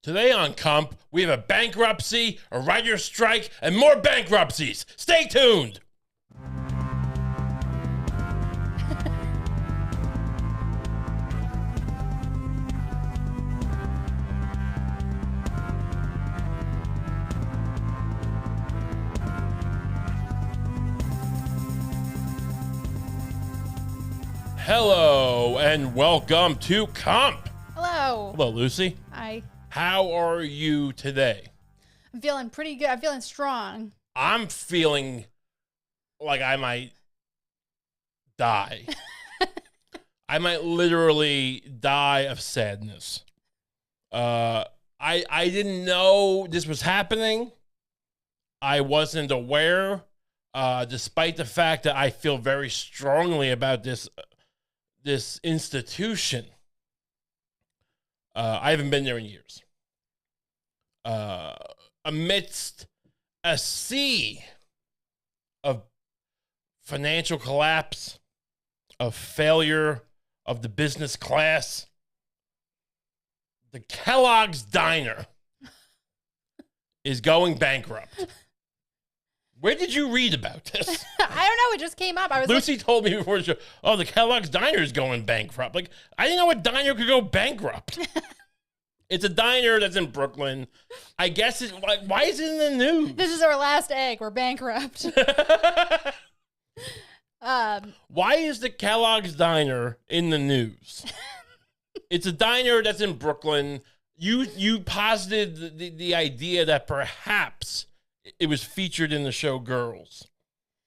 Today on Kump, we have a bankruptcy, a writer's strike, and more bankruptcies. Stay tuned. Hello, and welcome to Kump. Hello. Hello, Lucy. Hi. How are you today? I'm feeling pretty good. I'm feeling strong. I'm feeling like I might die. I might literally die of sadness. I didn't know this was happening. I wasn't aware, despite the fact that I feel very strongly about this institution. I haven't been there in years. Amidst a sea of financial collapse, of failure of the business class, the Kellogg's Diner is going bankrupt. Where did you read about this? I don't know. It just came up. Lucie told me before the show, oh, the Kellogg's Diner is going bankrupt. Like, I didn't know a diner could go bankrupt. It's a diner that's in Brooklyn. I guess it's like, why is it in the news? This is our last egg. We're bankrupt. Why is the Kellogg's Diner in the news? It's a diner that's in Brooklyn. You posited the idea that perhaps it was featured in the show Girls.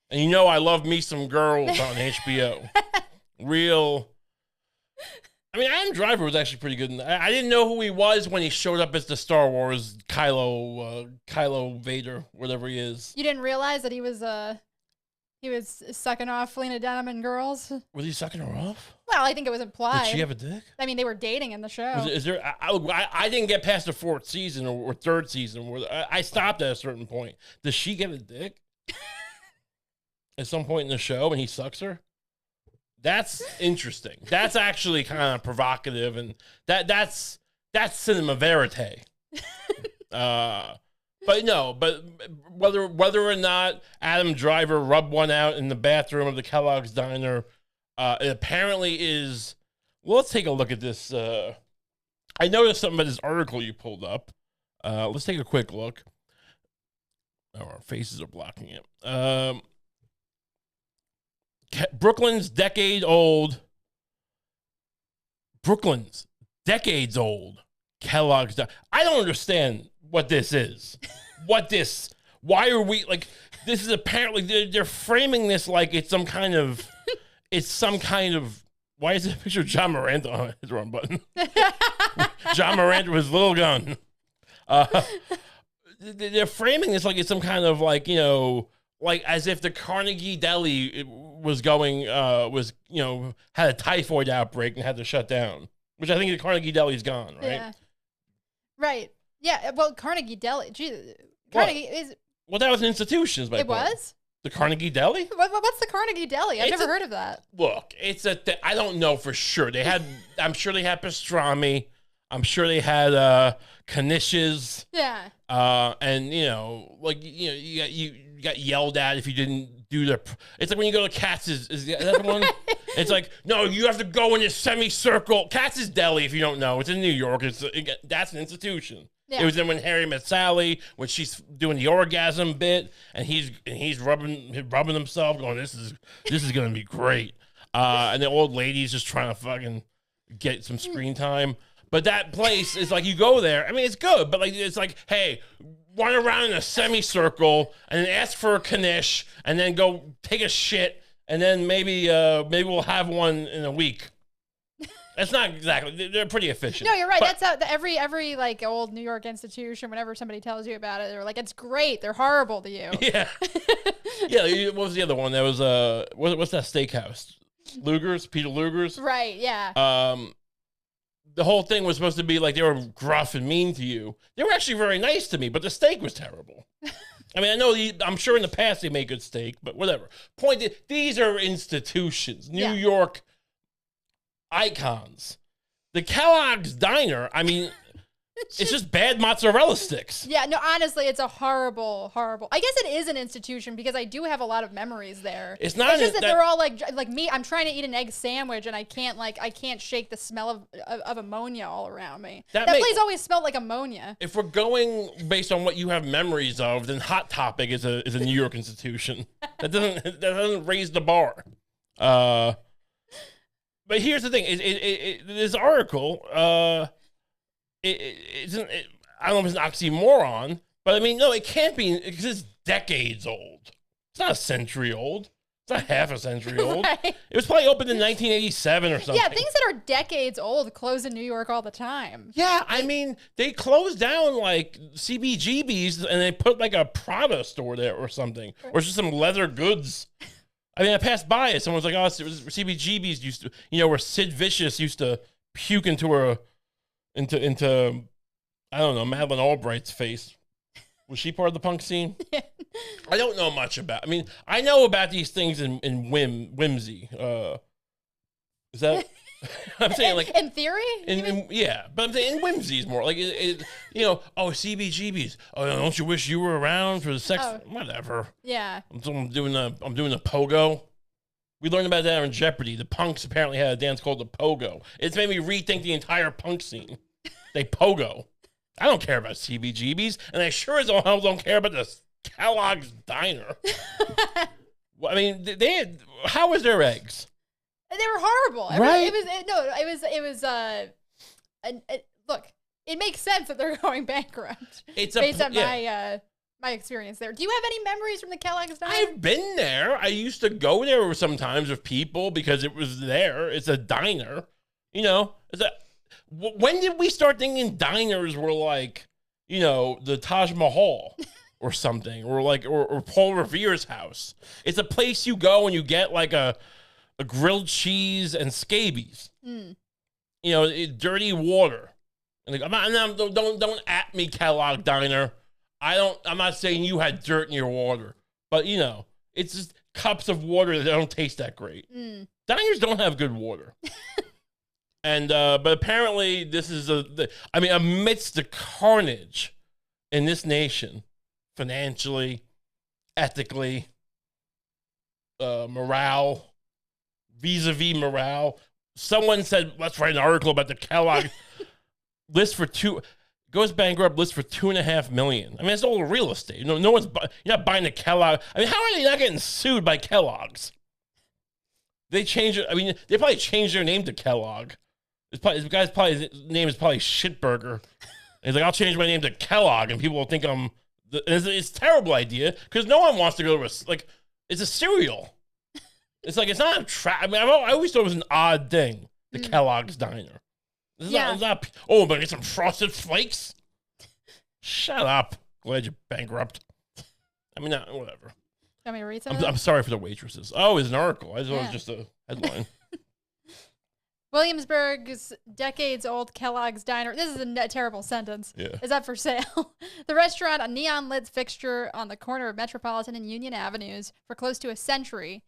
And you know I love me some Girls on HBO. Real. I mean, Adam Driver was actually pretty good. I didn't know who he was when he showed up as the Star Wars Kylo Vader, whatever he is. You didn't realize that he was sucking off Lena Dunham in Girls? Was he sucking her off? Well, I think it was implied. Did she have a dick? I mean, they were dating in the show. Is there? I didn't get past the fourth season or third season. Where I stopped at a certain point. Does she get a dick at some point in the show and he sucks her? That's interesting. That's actually kind of provocative, and that's cinema verite. But whether or not Adam Driver rubbed one out in the bathroom of the Kellogg's Diner, it apparently is. Well, let's take a look at this. I noticed something about this article you pulled up. Let's take a quick look. Oh, our faces are blocking it. Brooklyn's decades-old Kellogg's Diner. I don't understand what this is. Why are we, like, this is apparently, they're framing this like it's some kind of, why is it a picture of John Morant on his wrong button? John Morant with his little gun. They're framing this like it's some kind of, like, you know, like as if the Carnegie Deli had a typhoid outbreak and had to shut down, which I think the Carnegie Deli's gone, right? Yeah. Right. Yeah, well, Carnegie Deli. Geez, Carnegie is. Well, that was an institution. It was? The Carnegie Deli? What's the Carnegie Deli? I've never heard of that. Look, I don't know for sure. I'm sure they had pastrami. I'm sure they had knishes. Yeah. And you got yelled at if you didn't do it's like when you go to Katz's. Is that the one? It's like, no, you have to go in a semicircle. Katz's Deli, if you don't know, it's in New York. That's an institution. Yeah. It was then when Harry met Sally, when she's doing the orgasm bit, and he's rubbing himself, going, this is gonna be great. And the old lady's just trying to fucking get some screen time. But that place is like, you go there. I mean, it's good, but like, it's like, hey, run around in a semicircle and then ask for a knish and then go take a shit, and then maybe we'll have one in a week. That's not exactly. They're pretty efficient. No, you're right. But that's how every like old New York institution. Whenever somebody tells you about it, they're like, "It's great." They're horrible to you. Yeah. Yeah. What was the other one? That was what's that steakhouse? Luger's, Peter Luger's. Right. Yeah. The whole thing was supposed to be like they were gruff and mean to you. They were actually very nice to me, but the steak was terrible. I mean, I'm sure in the past they made good steak, but whatever. Point is, these are institutions. New York icons. The Kellogg's Diner, I mean, It's just bad mozzarella sticks. Yeah, no, honestly, it's a horrible, horrible. I guess it is an institution because I do have a lot of memories there. It's not. It's just that they're all like me. I'm trying to eat an egg sandwich and I can't shake the smell of ammonia all around me. That place always smelled like ammonia. If we're going based on what you have memories of, then Hot Topic is a New York institution. That doesn't raise the bar. But here's the thing: this article, I don't know if it's an oxymoron, but I mean, no, it can't be because it's decades old. It's not a century old. It's not half a century old. Right. It was probably opened in 1987 or something. Yeah, things that are decades old close in New York all the time. Yeah, I mean, they closed down like CBGB's and they put like a Prada store there or something, or just some leather goods. I mean, I passed by it. Someone was like, "Oh, it was CBGB's used to, where Sid Vicious used to puke into I don't know, Madeleine Albright's face." Was she part of the punk scene? I don't know much about. I mean, I know about these things in whimsy. Is that? I'm saying like in theory. Yeah, but I'm saying in whimsy is more like Oh, CBGB's. Oh, don't you wish you were around for the sex? Oh. Whatever. Yeah. I'm doing the pogo. We learned about that on Jeopardy. The punks apparently had a dance called the pogo. It's made me rethink the entire punk scene. They pogo. I don't care about CBGB's, and I sure as hell don't care about the Kellogg's Diner. I mean, how was their eggs? They were horrible. Right? Look, it makes sense that they're going bankrupt. Based on my experience there. Do you have any memories from the Kellogg's Diner? I've been there. I used to go there sometimes with people because it was there. It's a diner. When did we start thinking diners were like, the Taj Mahal or something, or Paul Revere's house? It's a place you go and you get like a grilled cheese and scabies. Dirty water. And like, don't at me, Kellogg Diner. I'm not saying you had dirt in your water, but it's just cups of water that don't taste that great. Diners don't have good water. And but apparently this is amidst the carnage in this nation, financially, ethically, morale, vis-a-vis morale. Someone said, let's write an article about the Kellogg goes bankrupt, list for $2.5 million. I mean, it's all real estate. No one's you're not buying the Kellogg. I mean, how are they not getting sued by Kellogg's? They changed it. I mean, they probably changed their name to Kellogg. His name is probably Shitburger. And he's like, I'll change my name to Kellogg, and people will think it's a terrible idea because no one wants to go to it's a cereal. It's like, it's not a trap. I mean, I always thought it was an odd thing, the Kellogg's Diner. It's not, but get some Frosted Flakes? Shut up. Glad you're bankrupt. I mean, whatever. Want me to read some? I'm sorry for the waitresses. Oh, it's an article. I thought it was just a headline. Williamsburg's decades-old Kellogg's Diner. This is a terrible sentence. Yeah. Is up for sale. The restaurant, a neon-lit fixture on the corner of Metropolitan and Union Avenues for close to a century.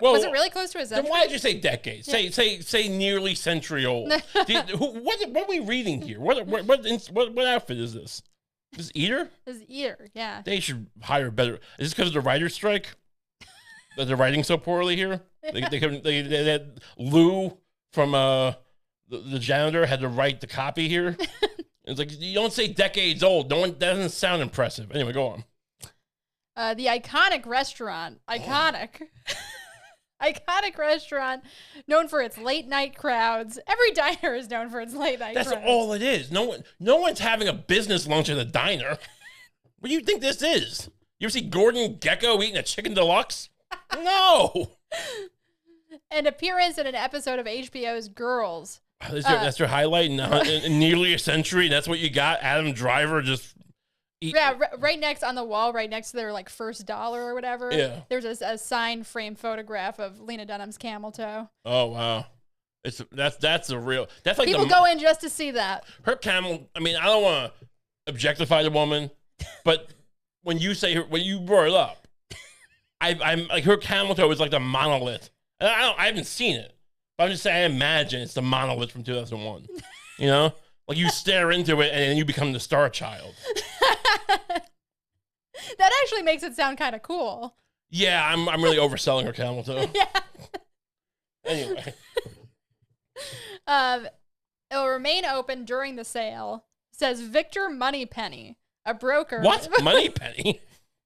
Was it really close to a century? Then why did you say decades? Yeah. Say nearly century old. What are we reading here? What outfit is this? This Eater? This is Eater, yeah. They should hire better. Is this because of the writer's strike? That they're writing so poorly here? They had Lou from the janitor had to write the copy here. It's like, you don't say decades old. That doesn't sound impressive. Anyway, go on. The iconic restaurant. Iconic restaurant known for its late night crowds. Every diner is known for its late night crowds. That's all it is. No one's having a business lunch at a diner. What do you think this is? You ever see Gordon Gekko eating a chicken deluxe? No. An appearance in an episode of HBO's Girls. That's your highlight in nearly a century. That's what you got. Adam Driver just. Right next on the wall, right next to their first dollar or whatever. Yeah. There's a signed frame photograph of Lena Dunham's camel toe. Oh wow, that's a real. That's like people go in just to see that. Her camel. I mean, I don't want to objectify the woman, but when you brought it up, I'm like, her camel toe is like the monolith. I haven't seen it, but I'm just saying, I imagine it's the monolith from 2001. Like you stare into it and then you become the star child. That actually makes it sound kind of cool. Yeah, I'm really overselling her camel toe. Yeah. Anyway. It will remain open during the sale. Says Victor Moneypenny, a broker. What? Moneypenny?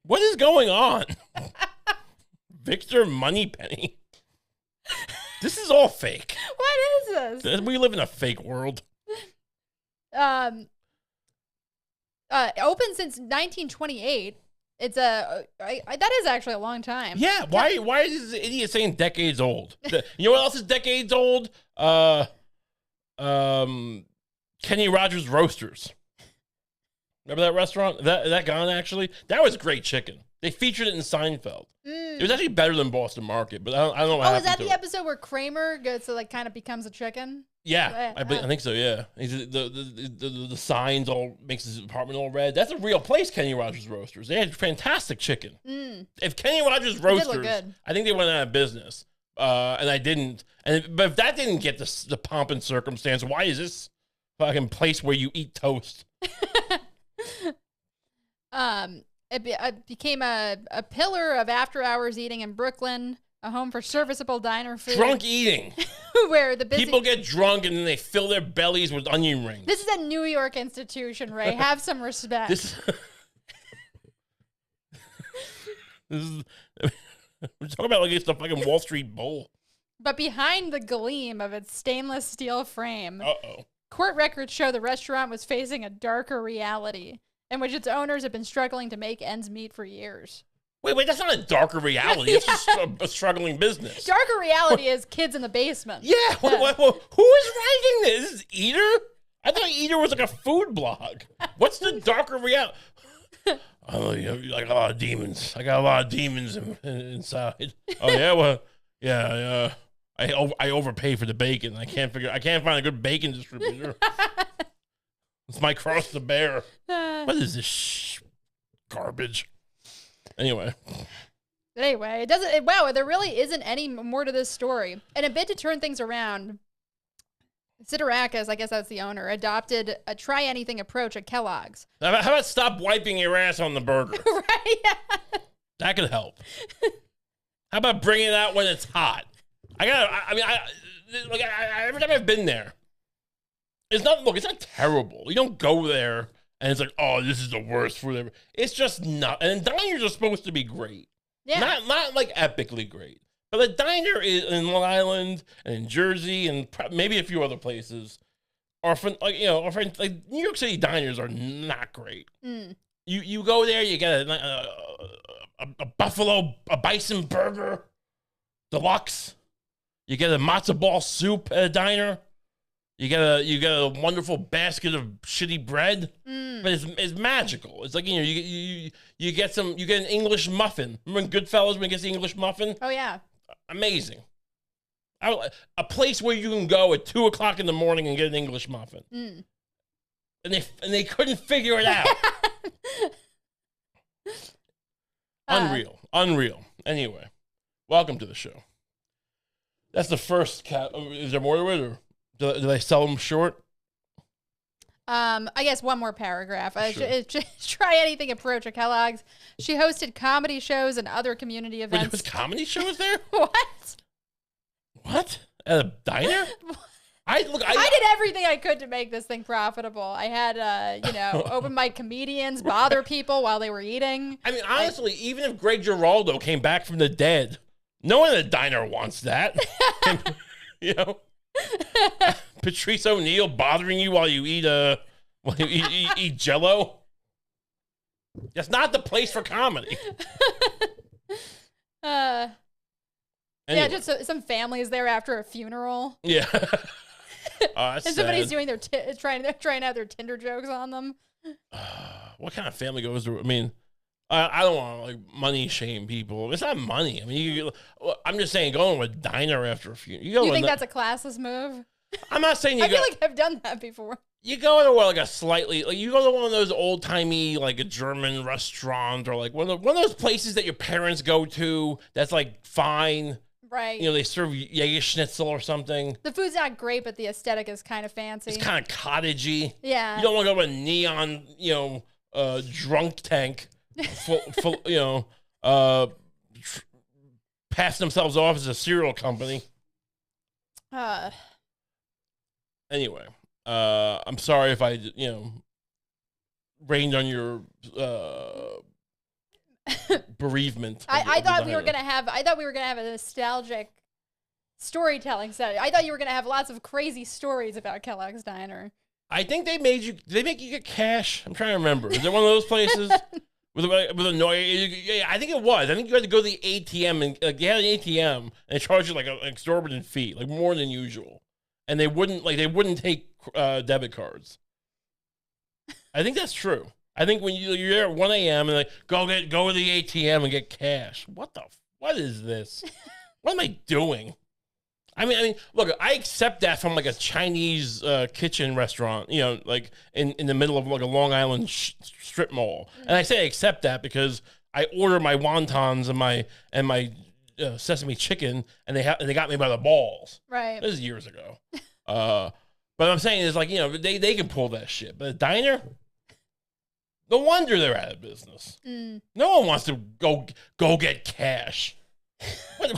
What is going on? Victor Moneypenny? This is all fake. What is this? We live in a fake world. Open since 1928. It's that is actually a long time. Yeah, why is this idiot saying decades old? You know what else is decades old? Kenny Rogers Roasters. Remember that restaurant? That gone actually? That was great chicken. They featured it in Seinfeld. It was actually better than Boston Market, but I don't know what happened. Oh, is that the episode where Kramer goes to kind of becomes a chicken? Yeah, I think so. Yeah, the signs all makes his apartment all red. That's a real place, Kenny Rogers Roasters. They had fantastic chicken. If Kenny Rogers Roasters, I think they went out of business, and I didn't. But if that didn't get the pomp and circumstance, why is this fucking place where you eat toast? It became a pillar of after-hours eating in Brooklyn, a home for serviceable diner food. Drunk eating. Where the people get drunk and then they fill their bellies with onion rings. This is a New York institution, Ray. Have some respect. This is we're talking about like it's the fucking Wall Street Bowl. But behind the gleam of its stainless steel frame, court records show the restaurant was facing a darker reality, in which its owners have been struggling to make ends meet for years. Wait, that's not a darker reality. It's just a struggling business. Darker reality is kids in the basement. Yeah, who is writing this? This is Eater? I thought Eater was like a food blog. What's the darker reality? Oh, I got a lot of demons. I got a lot of demons inside. Oh, yeah? Well, yeah. I overpay for the bacon. I can't find a good bacon distributor. It's my cross to bear. What is this garbage? Anyway, it doesn't. Wow, there really isn't any more to this story. And a bit to turn things around, Sidorakis, I guess that's the owner, adopted a try anything approach at Kellogg's. How about stop wiping your ass on the burger? Right? Yeah. That could help. How about bringing it out when it's hot? Every time I've been there, it's not terrible. You don't go there and it's like, oh, this is the worst food ever. It's just not. And diners are supposed to be great. Yeah. Not like epically great. But the diner is in Long Island and in Jersey and maybe a few other places are New York City diners are not great. You go there, you get a bison burger, deluxe. You get a matzo ball soup at a diner. You get a wonderful basket of shitty bread, but it's magical. It's like you get an English muffin. Remember in Goodfellas when you get the English muffin? Oh yeah, amazing. A place where you can go at 2:00 in the morning and get an English muffin, and they couldn't figure it out. Unreal. Anyway, welcome to the show. That's the first cat. Is there more to it, or do they sell them short? I guess one more paragraph. Sure. Try anything approach at Kellogg's. She hosted comedy shows and other community events. Wait, there was comedy shows there? What? At a diner? I did everything I could to make this thing profitable. I had, open mic comedians bother people while they were eating. I mean, honestly, even if Greg Giraldo came back from the dead, no one at a diner wants that. Patrice O'Neal bothering you while you eat eat Jell-O. That's not the place for comedy. Anyway. Yeah, just some families there after a funeral. Yeah. And somebody's doing trying to have their Tinder jokes on them. What kind of family goes through? I mean, I don't want to money shame people. It's not money. I mean, I'm just saying, going to a diner after a funeral. You think that's a classless move? I'm not saying I feel like I've done that before. You go to you go to one of those old timey like a German restaurant or like one of those places that your parents go to. That's like fine. Right. You know, they serve Jaeger schnitzel or something. The food's not great, but the aesthetic is kind of fancy. It's kind of cottagey. Yeah. You don't want to go to a neon, drunk tank, full passing themselves off as a cereal company. Anyway, I'm sorry if I, rained on your bereavement. I thought we were gonna have a nostalgic storytelling set. I thought you were gonna have lots of crazy stories about Kellogg's Diner. I think they make you get cash? I'm trying to remember. Is it one of those places with a noise? Yeah, I think it was. I think you had to go to the ATM and you had an ATM and they charged you like an exorbitant fee, like more than usual. And they wouldn't take debit cards. I think that's true. I think when you're there at 1 a.m. and go to the ATM and get cash. What is this? What am I doing? I mean, look, I accept that from like a Chinese kitchen restaurant, like in the middle of like a Long Island strip mall. And I say I accept that because I order my wontons and my sesame chicken, and they got me by the balls. Right. This is years ago. But I'm saying is like, they can pull that shit. But a diner, no wonder they're out of business. No one wants to go get cash. What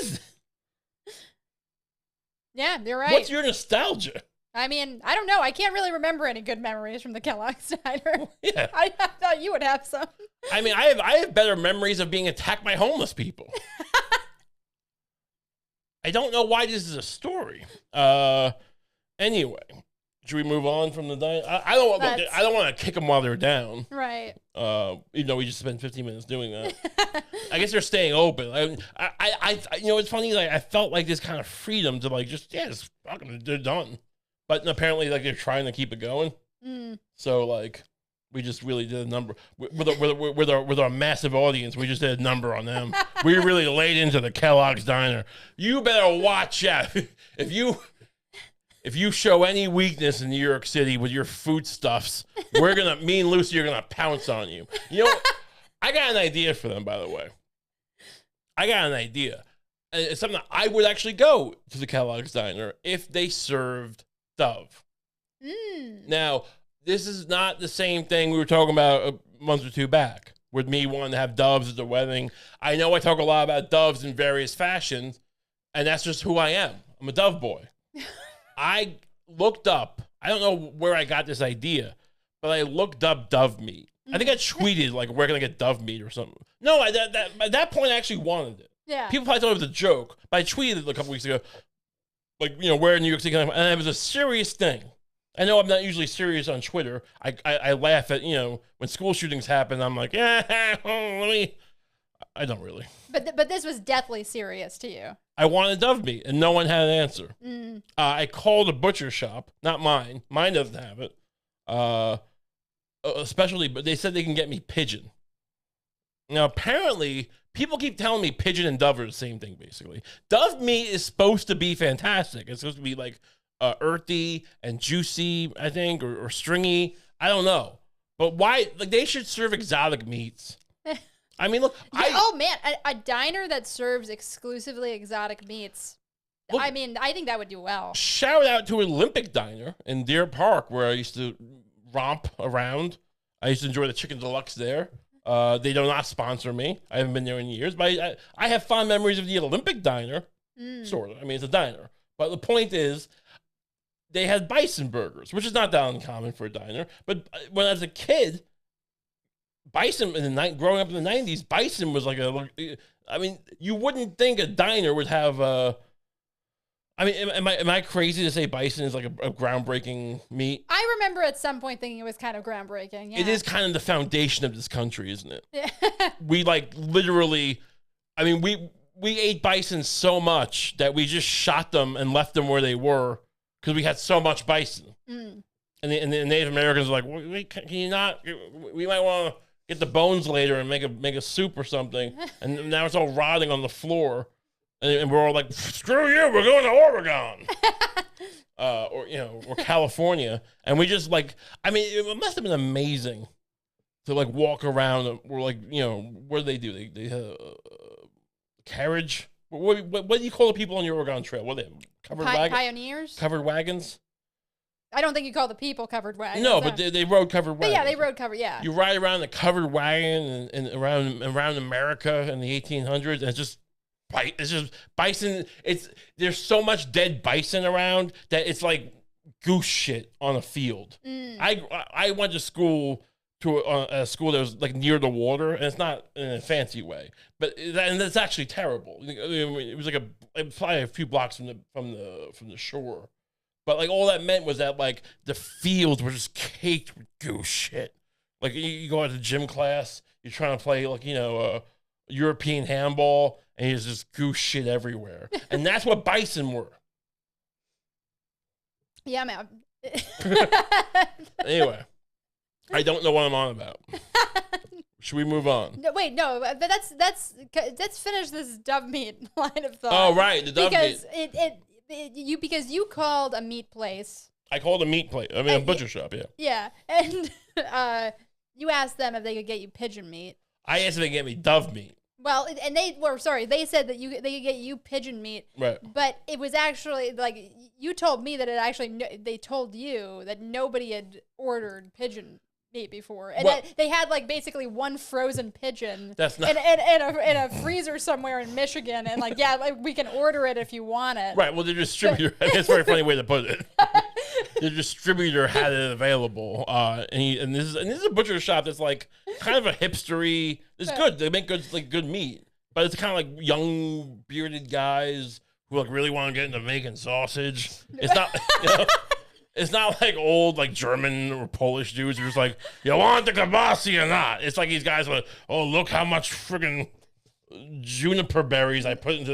is? Yeah, you're right. What's your nostalgia? I mean, I don't know. I can't really remember any good memories from the Kellogg's Diner. Yeah. I thought you would have some. I mean, I have better memories of being attacked by homeless people. I don't know why this is a story. Anyway, should we move on from the diner? I don't want to kick them while they're down. Right. Even though we just spent 15 minutes doing that. I guess they're staying open. It's funny. Like I felt like this kind of freedom to like just fuck them, they're done. But apparently, like they're trying to keep it going. So like, we just really did a number with our massive audience. We just did a number on them. We really laid into the Kellogg's Diner. You better watch out if you show any weakness in New York City with your foodstuffs. Me and Lucie are gonna pounce on you. You know, I got an idea for them, by the way. I got an idea. It's something that I would actually go to the Kellogg's Diner if they served Dove. Now, this is not the same thing we were talking about a month or two back with me wanting to have doves at the wedding. I know I talk a lot about doves in various fashions, and that's just who I am. I'm a dove boy. I looked up, I don't know where I got this idea, but I looked up dove meat. I think I tweeted, like, where can I get dove meat or something? No, at that point, I actually wanted it. Yeah. People probably thought it was a joke, but I tweeted it a couple weeks ago, like, where in New York City can I, and it was a serious thing. I know I'm not usually serious on Twitter. I laugh at, when school shootings happen, I'm like, I don't really. But this was deathly serious to you. I wanted dove meat, and no one had an answer. I called a butcher shop, not mine. Mine doesn't have it. Especially, but they said they can get me pigeon. Now, apparently, people keep telling me pigeon and dove are the same thing, basically. Dove meat is supposed to be fantastic. It's supposed to be, like, earthy and juicy, I think, or stringy. I don't know. But why? Like, they should serve exotic meats. I mean, look. A diner that serves exclusively exotic meats. Look, I mean, I think that would do well. Shout out to Olympic Diner in Deer Park, where I used to romp around. I used to enjoy the chicken deluxe there. They do not sponsor me. I haven't been there in years, but I have fond memories of the Olympic Diner. Sort of. I mean, it's a diner. But the point is, they had bison burgers, which is not that uncommon for a diner. But when I was a kid, bison growing up in the 90s, bison was like you wouldn't think a diner would have am I crazy to say bison is like a groundbreaking meat? I remember at some point thinking it was kind of groundbreaking. Yeah. It is kind of the foundation of this country, isn't it? Yeah. We literally, we ate bison so much that we just shot them and left them where they were because we had so much bison. And the Native Americans were like, can you not? We might want to get the bones later and make a soup or something. And now it's all rotting on the floor. And we're all like, screw you, we're going to Oregon. Or California. And we just it must have been amazing to walk around. We're what do? They have a carriage. What do you call the people on your Oregon Trail? What are they? Covered wagons? Pioneers? Covered wagons? I don't think you call the people covered wagons. No, but they rode covered wagons. But yeah, they rode covered, yeah. You ride around the covered wagon and around America in the 1800s, and it's just bison. There's so much dead bison around that it's like goose shit on a field. I went to school a school that was like near the water, and it's not in a fancy way, but that's actually terrible. It was like probably a few blocks from the shore, but like all that meant was that like the fields were just caked with goose shit. Like you go out to gym class, you're trying to play like European handball, and there's just goose shit everywhere, and that's what bison were. Yeah, man. Anyway. I don't know what I'm on about. Should we move on? No, wait, no, but let's finish this dove meat line of thought. Oh, right, the dove meat. Because you called a meat place. I called a meat place. I mean, a butcher shop, yeah. Yeah, and you asked them if they could get you pigeon meat. I asked if they could get me dove meat. Well, and they said that they could get you pigeon meat. Right. But it was actually, like, you told me that they told you that nobody had ordered pigeon meat before, and that they had like basically one frozen pigeon that's not in a freezer somewhere in Michigan, and like we can order it if you want it. Right. Well, the distributor. That's a very funny way to put it. The distributor had it available, and this is a butcher shop that's like kind of a hipstery. It's good. They make good meat, but it's kind of like young bearded guys who like really want to get into making sausage. It's not. It's not like old, like German or Polish dudes who's like, you want the kielbasa or not? It's like these guys with, oh, look how much friggin' juniper berries I put into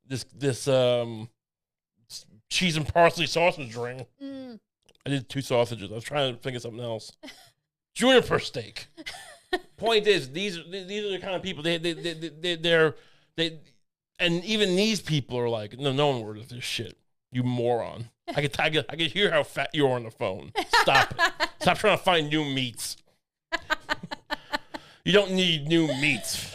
this cheese and parsley sausage ring. I did 2 sausages. I was trying to think of something else. Juniper steak. Point is, these are the kind of people they're and even these people are like, no one orders this shit. You moron. I could hear how fat you are on the phone. Stop it. Stop trying to find new meats. You don't need new meats.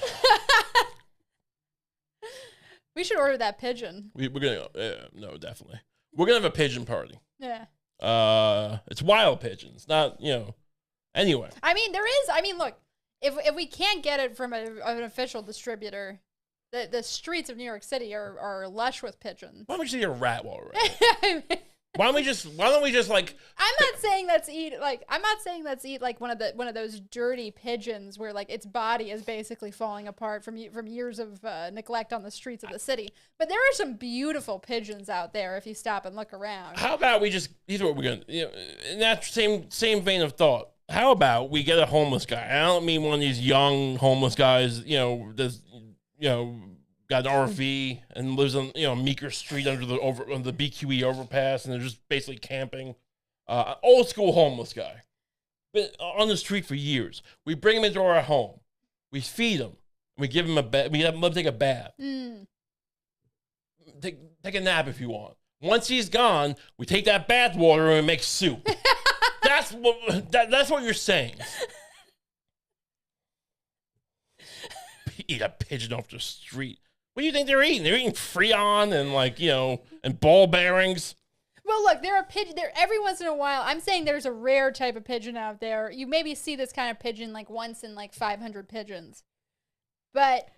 We should order that pigeon. We're gonna no, definitely. We're gonna have a pigeon party. Yeah. It's wild pigeons, not anyway. I mean, look, if we can't get it from an official distributor, the streets of New York City are lush with pigeons. Why don't we see a rat while we're at it? Why don't we just like? I'm not saying that's eat like one of those dirty pigeons where like its body is basically falling apart from years of neglect on the streets of the city. But there are some beautiful pigeons out there if you stop and look around. How about these are what we're gonna in that same vein of thought. How about we get a homeless guy? I don't mean one of these young homeless guys. Got an RV and lives on Meeker Street under the BQE overpass, and they're just basically camping. Old school homeless guy, been on the street for years. We bring him into our home, we feed him, we give him a bath. We let him take a bath, take a nap if you want. Once he's gone, we take that bath water and we make soup. That's what you're saying. Eat a pigeon off the street. What do you think they're eating? They're eating Freon and and ball bearings. Well, look, there are pigeons there every once in a while. I'm saying there's a rare type of pigeon out there. You maybe see this kind of pigeon like once in like 500 pigeons. But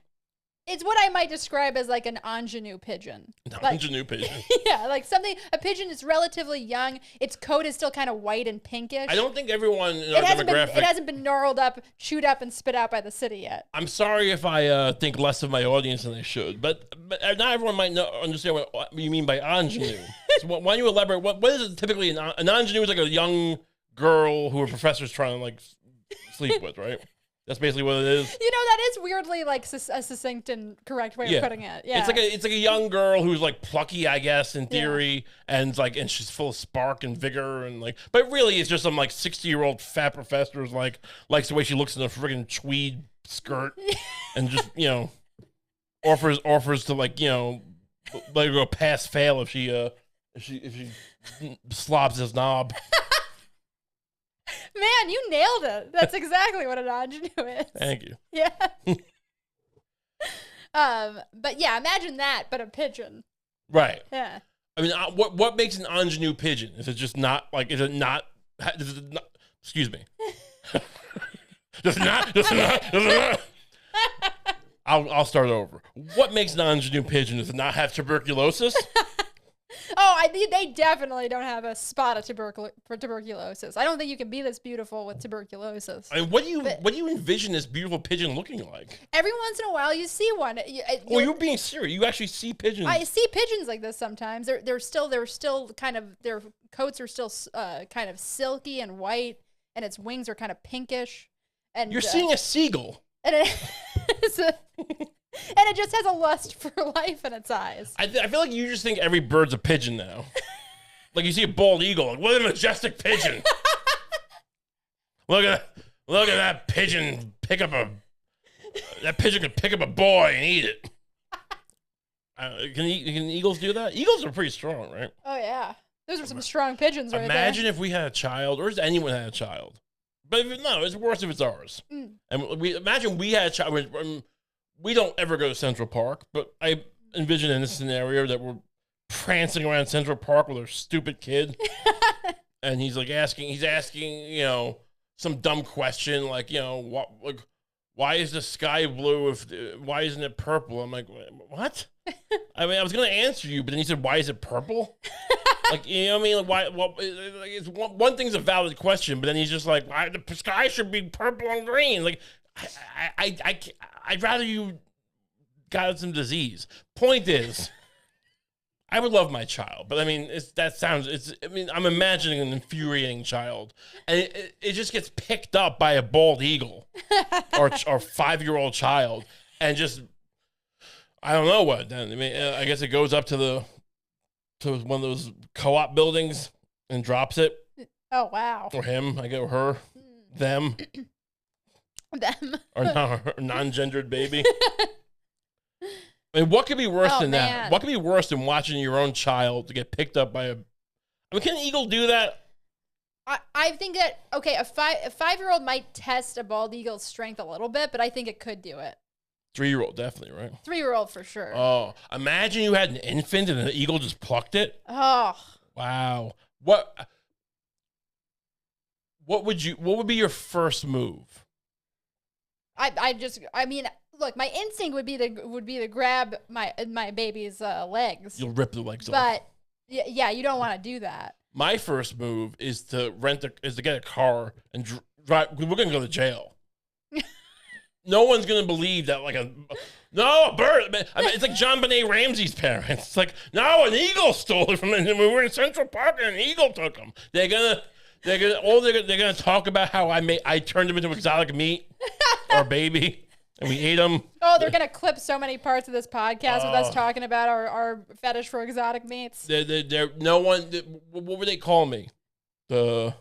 it's what I might describe as like an ingenue pigeon. Ingenue pigeon. Yeah, like a pigeon is relatively young. Its coat is still kind of white and pinkish. I don't think everyone in our demographic... It hasn't been gnarled up, chewed up, and spit out by the city yet. I'm sorry if I think less of my audience than I should, but not everyone might understand what you mean by ingenue. So why don't you elaborate? What is it typically? An ingenue is like a young girl who a professor's trying to sleep with, right? That's basically what it is. That is weirdly like a succinct and correct way of putting it. Yeah, it's like a young girl who's like plucky, I guess, in theory, and she's full of spark and vigor, and but really it's just some 60-year-old fat professor who's likes the way she looks in a friggin' tweed skirt, and just offers to let her go pass fail if she slobs his knob. Man, you nailed it. That's exactly what an ingenue is. Thank you. Yeah. But yeah, imagine that, but a pigeon. Right. Yeah. I mean, what makes an ingenue pigeon? Is it just not like? Is it not? Excuse me. Does it not? I'll start over. What makes an ingenue pigeon? Does it not have tuberculosis? They definitely don't have a spot of tuberculosis. I don't think you can be this beautiful with tuberculosis. I mean, what do you envision this beautiful pigeon looking like? Every once in a while, you see one. You're being serious. You actually see pigeons. I see pigeons like this sometimes. They're still kind of, their coats are still kind of silky and white, and its wings are kind of pinkish. And you're seeing a seagull. And it just has a lust for life in its eyes. I feel like you just think every bird's a pigeon now. Like you see a bald eagle. Like, what a majestic pigeon. Look at that pigeon that pigeon can pick up a boy and eat it. Can eagles do that? Eagles are pretty strong, right? Oh, yeah. Those are some strong pigeons right there. Imagine if we had a child, or if anyone had a child. But no, it's worse if it's ours. And imagine we had a child. We don't ever go to Central Park, but I envision in this scenario that we're prancing around Central Park with our stupid kid. And he's asking, some dumb question like, why is the sky blue why isn't it purple? I'm like, what? I mean, I was going to answer you, but then he said, why is it purple? Like, you know what I mean? Like, why? Well, it's one thing's a valid question, but then he's just like, the sky should be purple and green. Like, I'd rather you got some disease. Point is, I would love my child, but I mean, I'm imagining an infuriating child, and it just gets picked up by a bald eagle or 5-year-old child, and just, I don't know what. Then I mean, I guess it goes up to one of those co-op buildings and drops it. Oh wow! Or him, I go her, them. Them. Or non-gendered baby. I mean, what could be worse than that? What could be worse than watching your own child to get picked up by a... I mean, can an eagle do that? I think that, okay, a 5-year-old might test a bald eagle's strength a little bit, but I think it could do it. 3-year-old, definitely, right? 3-year-old for sure. Oh, imagine you had an infant and an eagle just plucked it. Oh. Wow. What would be your first move? I mean, look, my instinct would be to grab my baby's legs. You'll rip the legs off. But yeah, you don't want to do that. My first move is to get a car and drive. We're gonna go to jail. No one's gonna believe that a bird. I mean, it's like John Benet Ramsey's parents. It's like, no, an eagle stole it from them. We were in Central Park and an eagle took them. They're gonna talk about how I turned them into exotic meat, our baby, and we ate them. Oh, they're gonna clip so many parts of this podcast with us talking about our fetish for exotic meats. They're no one. What would they call me? They'll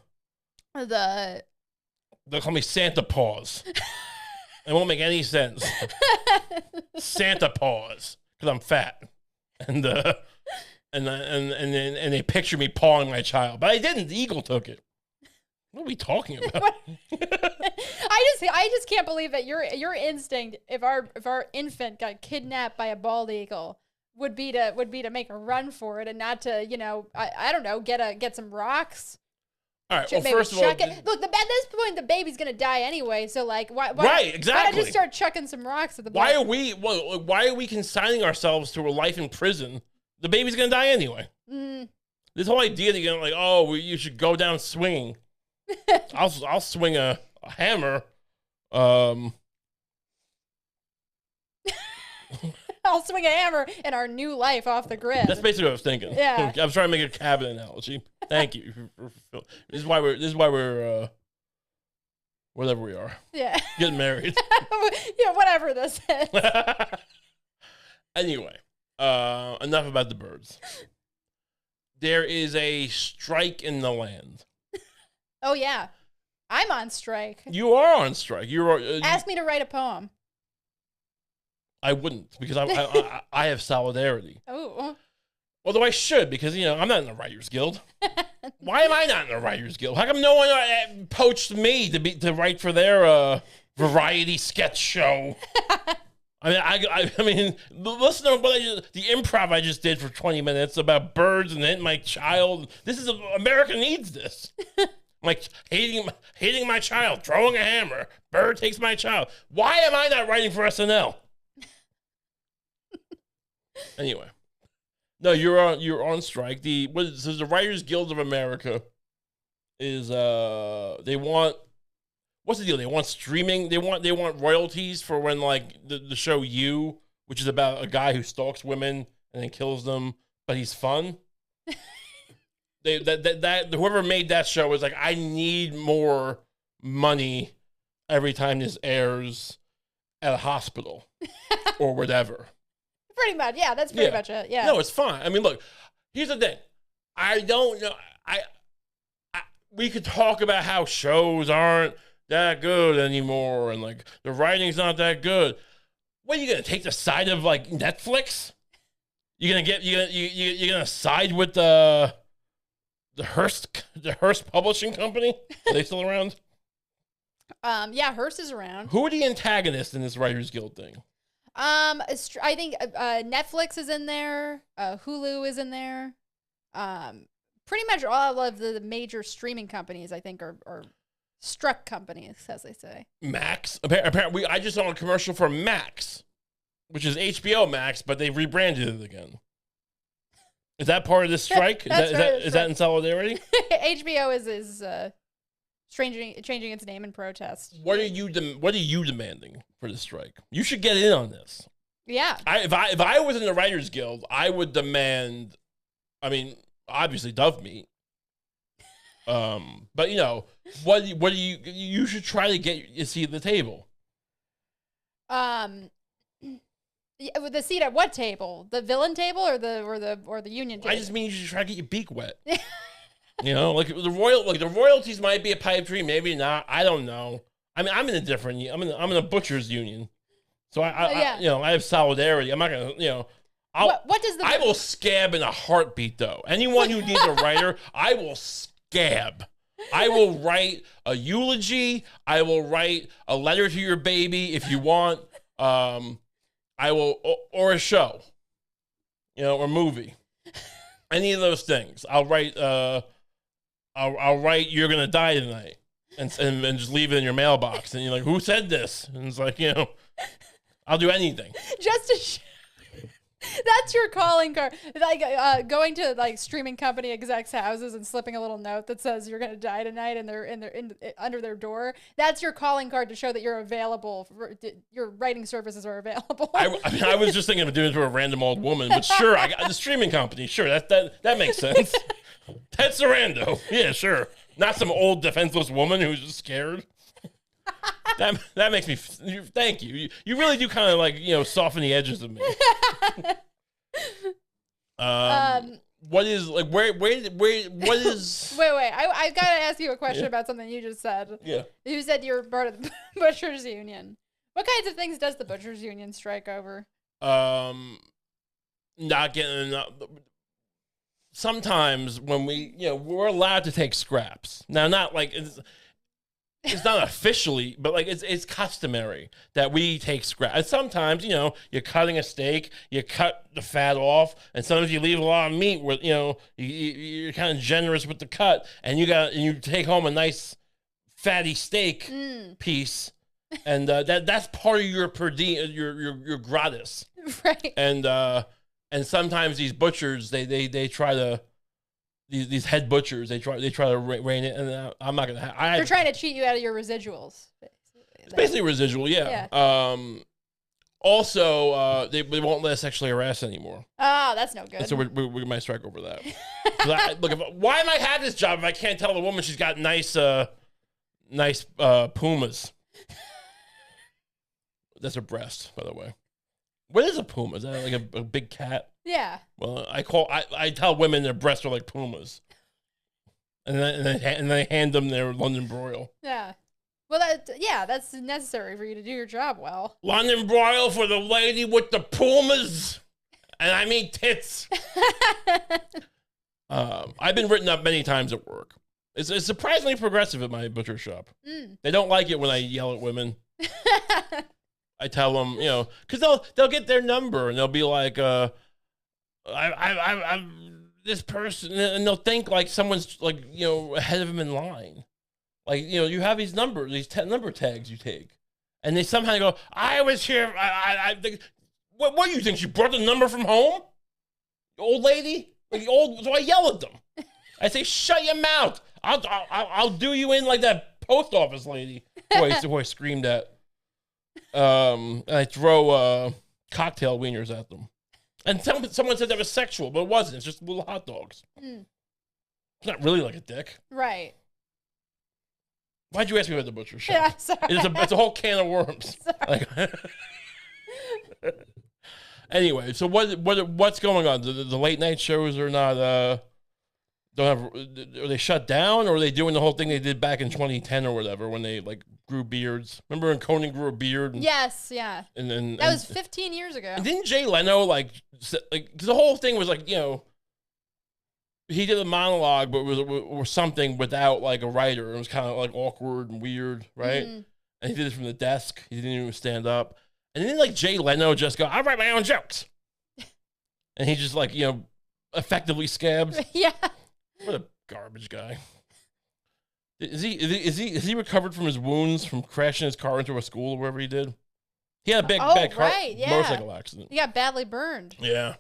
call me Santa Paws. It won't make any sense. Santa Paws, because I'm fat, and they picture me pawing my child, but I didn't. The eagle took it. What are we talking about? I just can't believe that your instinct, if our infant got kidnapped by a bald eagle, would be to make a run for it and not to, I don't know, get some rocks. All right. Well, first of all, look, at this point the baby's gonna die anyway. So why right, exactly. Why not just start chucking some rocks at the baby? Why are we consigning ourselves to a life in prison? The baby's gonna die anyway. This whole idea that you're you should go down swinging. I'll swing a hammer. I'll swing a hammer in our new life off the grid. That's basically what I was thinking. Yeah. I was trying to make a cabin analogy. Thank you. This is why we're whatever we are. Yeah. Getting married. Yeah, whatever this is. Anyway, enough about the birds. There is a strike in the land. Oh, yeah. I'm on strike. You are on strike. Ask me to write a poem. I wouldn't, because I have solidarity. Oh. Although I should, because, I'm not in the Writers Guild. Why am I not in the Writers Guild? How come no one poached me to write for their variety sketch show? I mean, listen to the improv I just did for 20 minutes about birds and then my child. This is America needs this. Like hating my child, throwing a hammer. Bird takes my child. Why am I not writing for SNL? Anyway, no, you're on strike. The Writers Guild of America is they want. What's the deal? They want streaming. They want royalties for when like the show You, which is about a guy who stalks women and then kills them, but he's fun. That whoever made that show was like, I need more money every time this airs at a hospital or whatever. Pretty much, yeah. That's pretty much it. Yeah. No, it's fine. I mean, look. Here's the thing. I don't know. We could talk about how shows aren't that good anymore and like the writing's not that good. What are you gonna take the side of like Netflix? You're gonna side with the Hearst Publishing Company? Are they still around? Yeah, Hearst is around. Who are the antagonists in this Writers Guild thing? I think Netflix is in there. Hulu is in there. Pretty much all of the major streaming companies, I think, are struck companies, as they say. Max. Apparently, I just saw a commercial for Max, which is HBO Max, but they rebranded it again. Is that part of this strike? Is that in solidarity? HBO is changing its name in protest. What are you demanding for the strike? You should get in on this. Yeah. If I was in the Writers Guild, I would demand. I mean, obviously, dove meat. But you know, what do you should try to get a seat at the table. The seat at what table? The villain table or the union table? I just mean you should try to get your beak wet. You know, like the royalties might be a pipe dream, maybe not. I don't know. I mean, I'm in a butcher's union, so I you know, I have solidarity. I'm not gonna, you know. I will scab in a heartbeat, though. Anyone who needs a writer, I will scab. I will write a eulogy. I will write a letter to your baby if you want. I will, or a show, you know, or movie. Any of those things. I'll write. I'll write. You're gonna die tonight, and just leave it in your mailbox. And you're like, who said this? And it's like, you know, I'll do anything. Just to. That's your calling card. Like going to like streaming company execs' houses and slipping a little note that says you're gonna die tonight, and they're under their door. That's your calling card to show that you're available. Your writing services are available. I mean, I was just thinking of doing it to a random old woman, but sure, I got the streaming company. Sure, that makes sense. Ted Sarando. Yeah, sure. Not some old defenseless woman who's just scared. That makes me. Thank you. You really do kind of like, you know, soften the edges of me. What is like where what is? Wait. I gotta ask you a question about something you just said. Yeah. You said you were part of the butchers union. What kinds of things does the butchers union strike over? Not getting enough. Sometimes when we're allowed to take scraps. Now, not like it's not officially, but like it's customary that we take scraps. And sometimes, you know, you're cutting a steak, you cut the fat off, and sometimes you leave a lot of meat with, you know, you're kind of generous with the cut, and you take home a nice fatty steak piece, and that's part of your per diem, your gratis, right? And sometimes these butchers they try to. These head butchers, they try to rein it, and I'm not gonna. They're trying to cheat you out of your residuals. It's basically residual, yeah. Also, they won't let us sexually harass anymos. Oh, that's no good. And so we might strike over that. Why am I have this job if I can't tell the woman she's got nice pumas? That's a breast, by the way. What is a puma? Is that like a big cat? Yeah. Well, I tell women their breasts are like pumas, and then they hand them their London broil. Yeah. Well, that's necessary for you to do your job well. London broil for the lady with the pumas, and I mean tits. I've been written up many times at work. It's surprisingly progressive at my butcher shop. They don't like it when I yell at women. I tell them, you know, because they'll get their number and they'll be like, I'm this person, and they'll think like someone's like, you know, ahead of them in line. Like, you know, you have these numbers, these number tags you take, and they somehow go, I was here. I think, what do you think? She brought the number from home, old lady. Like so I yell at them. I say, shut your mouth. I'll do you in like that post office lady who I screamed at. And I throw cocktail wieners at them. And someone said that was sexual, but it wasn't. It's just little hot dogs. Mm. It's not really like a dick. Right. Why'd you ask me about the butcher shop? Yeah, sorry. It's a whole can of worms. Like, anyway, so what's going on? The late night shows are not are they shut down, or are they doing the whole thing they did back in 2010 or whatever when they like grew beards? Remember when Conan grew a beard? Yes, yeah. And then that was 15 years ago. And didn't Jay Leno like because the whole thing was like, you know, he did a monologue, but it was something without like a writer. It was kind of like awkward and weird, right? Mm-hmm. And he did it from the desk. He didn't even stand up. And then like Jay Leno just go, I write my own jokes, and he just like, you know, effectively scabs. Yeah. What a garbage guy. Is he recovered from his wounds from crashing his car into a school or wherever he did? He had a bad motorcycle accident. He got badly burned. Yeah.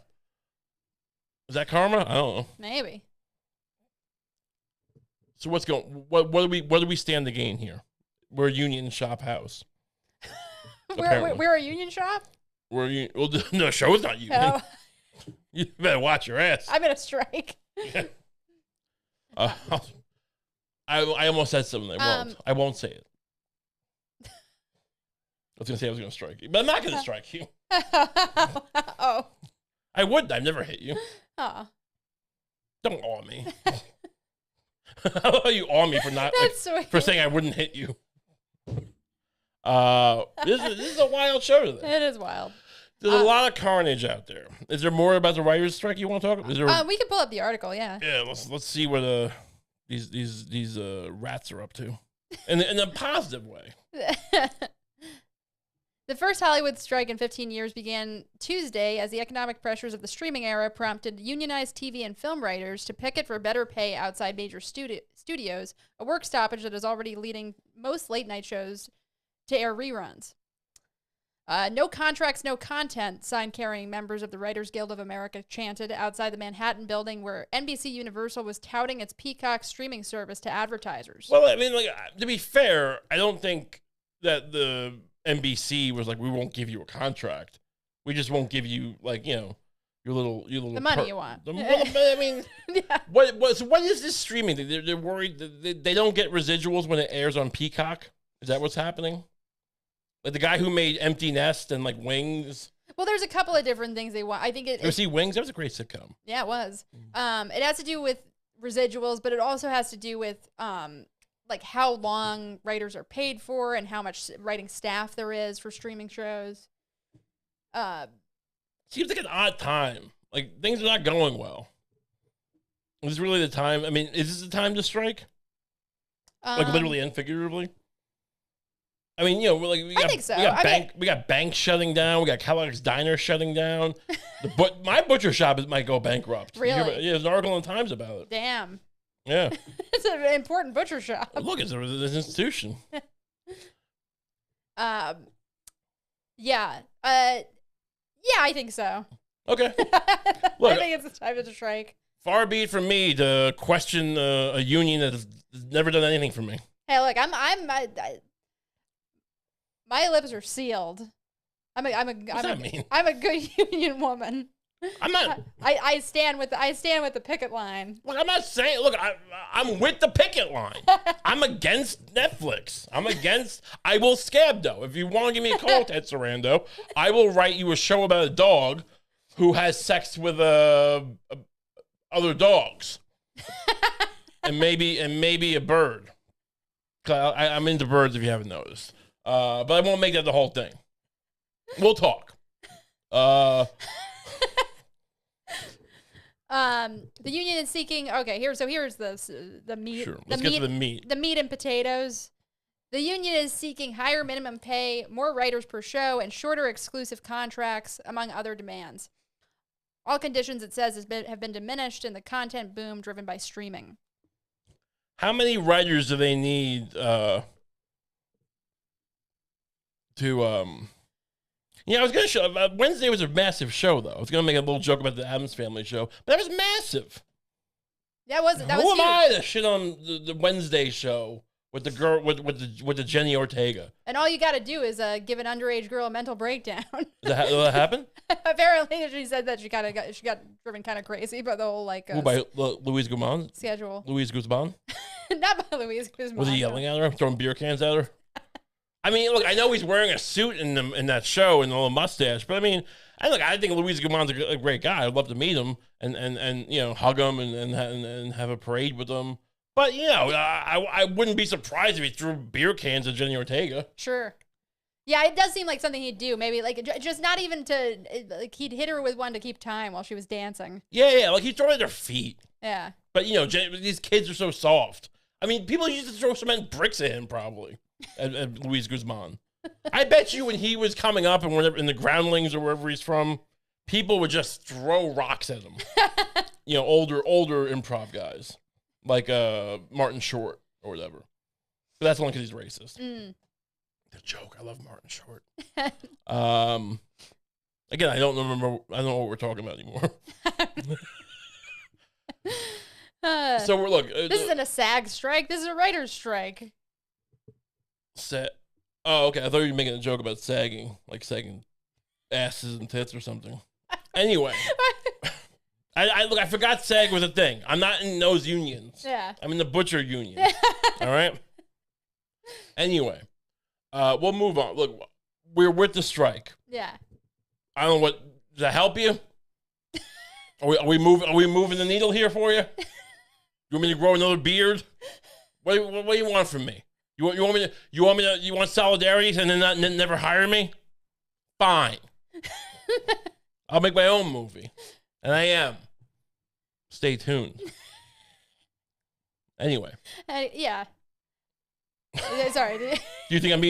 Is that karma? I don't know. Maybe. So what's going? What do we stand to gain here? We're a union shop house. we're a union shop. We're a union. Well, no, show's not union. Oh. You better watch your ass. I'm in a strike. Yeah. I almost said something. I won't say it. I was going to say I was going to strike you, but I'm not going to strike you. Oh. I would. I've never hit you. Oh. Don't awe me. How about you awe me for not for saying I wouldn't hit you? This is a wild show today. It is wild. There's a lot of carnage out there. Is there more about the writers' strike you want to talk about? Is there? We can pull up the article. Yeah. Yeah. Let's see what these rats are up to, in a positive way. The first Hollywood strike in 15 years began Tuesday as the economic pressures of the streaming era prompted unionized TV and film writers to picket for better pay outside major studios, a work stoppage that is already leading most late-night shows to air reruns. No contracts, no content, sign-carrying members of the Writers Guild of America chanted outside the Manhattan building where NBC Universal was touting its Peacock streaming service to advertisers. Well, I mean, like, to be fair, I don't think that the NBC was like, we won't give you a contract. We just won't give you, like, you know, your little the money you want. I mean, yeah. What is this streaming thing? They're worried that they don't get residuals when it airs on Peacock. Is that what's happening? Like the guy who made Empty Nest and like Wings. Well, there's a couple of different things they want. I think You see Wings? That was a great sitcom. Yeah, it was. It has to do with residuals, but it also has to do with like how long writers are paid for and how much writing staff there is for streaming shows. Seems like an odd time. Like things are not going well. Is this really the time? I mean, is this the time to strike? Like literally and figuratively? I mean, you know, like I think so. We got banks shutting down. We got Kellogg's Diner shutting down. My butcher shop might go bankrupt. Really? Yeah, there's an article in Times about it. Damn. Yeah. It's an important butcher shop. Look, it's an institution. Yeah. Yeah, I think so. Okay. Look, I think it's time to strike. Far be it from me to question a union that has never done anything for me. Hey, look, my lips are sealed. I'm a good union woman. I'm not. I stand with the picket line. Look, I'm not saying. Look, I'm with the picket line. I'm against Netflix. I will scab though. If you want to give me a call, Ted Sarando, I will write you a show about a dog who has sex with other dogs, and maybe a bird. I'm into birds if you haven't noticed. But I won't make that the whole thing. We'll talk. The union is seeking. Okay, here's the meat. Sure. Let's get to the meat. The meat and potatoes. The union is seeking higher minimum pay, more writers per show, and shorter exclusive contracts, among other demands. All conditions, it says, have been diminished in the content boom driven by streaming. How many writers do they need to I was going to show Wednesday was a massive show, though. I was going to make a little joke about the Addams Family show, but that was massive. That was Who huge. am I to shit on the Wednesday show with the girl with the Jenny Ortega? And all you got to do is give an underage girl a mental breakdown. Will that happen? Apparently, she said that she got driven kind of crazy by the whole by Louise Guzman? Schedule. Louise Guzman? Not by Louise Guzman. Was he yelling at her, throwing beer cans at her? I mean, look, I know he's wearing a suit in that show and a little mustache, but I mean, I think Louise Guzman's a great guy. I'd love to meet him and hug him and have a parade with him. But I wouldn't be surprised if he threw beer cans at Jenny Ortega. Sure. Yeah, it does seem like something he'd do. Maybe just not even to he'd hit her with one to keep time while she was dancing. Yeah, like he'd throw it at her feet. Yeah. But these kids are so soft. I mean, people used to throw cement bricks at him probably. At Luis Guzman. I bet you when he was coming up and whenever in the Groundlings or wherever he's from, people would just throw rocks at him. Older improv guys like Martin Short or whatever. But that's only because he's racist. The joke. I love Martin Short. Again, I don't know what we're talking about anymore. So this isn't a SAG strike. This is a writer's strike. Oh, okay. I thought you were making a joke about sagging, like sagging asses and tits or something. Anyway, I forgot SAG was a thing. I'm not in those unions. Yeah. I'm in the butcher union. All right. Anyway, we'll move on. Look, we're with the strike. Yeah. I don't know what. Does that help you? Are we moving the needle here for you? You want me to grow another beard? What do you want from me? You want solidarity and then never hire me? Fine. I'll make my own movie. And I am. Stay tuned. Anyway. Yeah. Sorry. Do you think I'm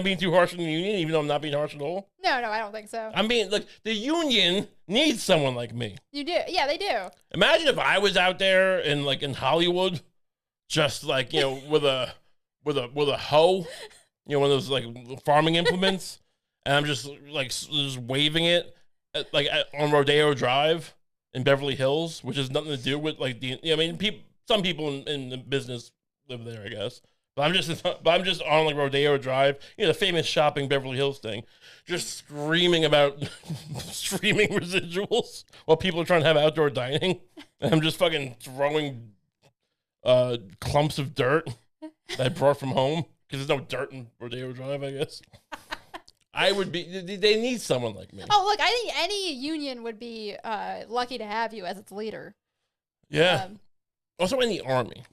being too harsh on the union, even though I'm not being harsh at all? No, I don't think so. The union needs someone like me. You do. Yeah, they do. Imagine if I was out there in Hollywood, just with a hoe, one of those farming implements, and I'm just waving it on Rodeo Drive in Beverly Hills, which has nothing to do with some people in the business live there, I guess. But I'm just on Rodeo Drive, the famous shopping Beverly Hills thing, just screaming about streaming residuals while people are trying to have outdoor dining, and I'm just fucking throwing clumps of dirt that I brought from home because there's no dirt in Rodeo Drive, I guess. They need someone like me. Oh, look, I think any union would be lucky to have you as its leader. Yeah. Also in the army.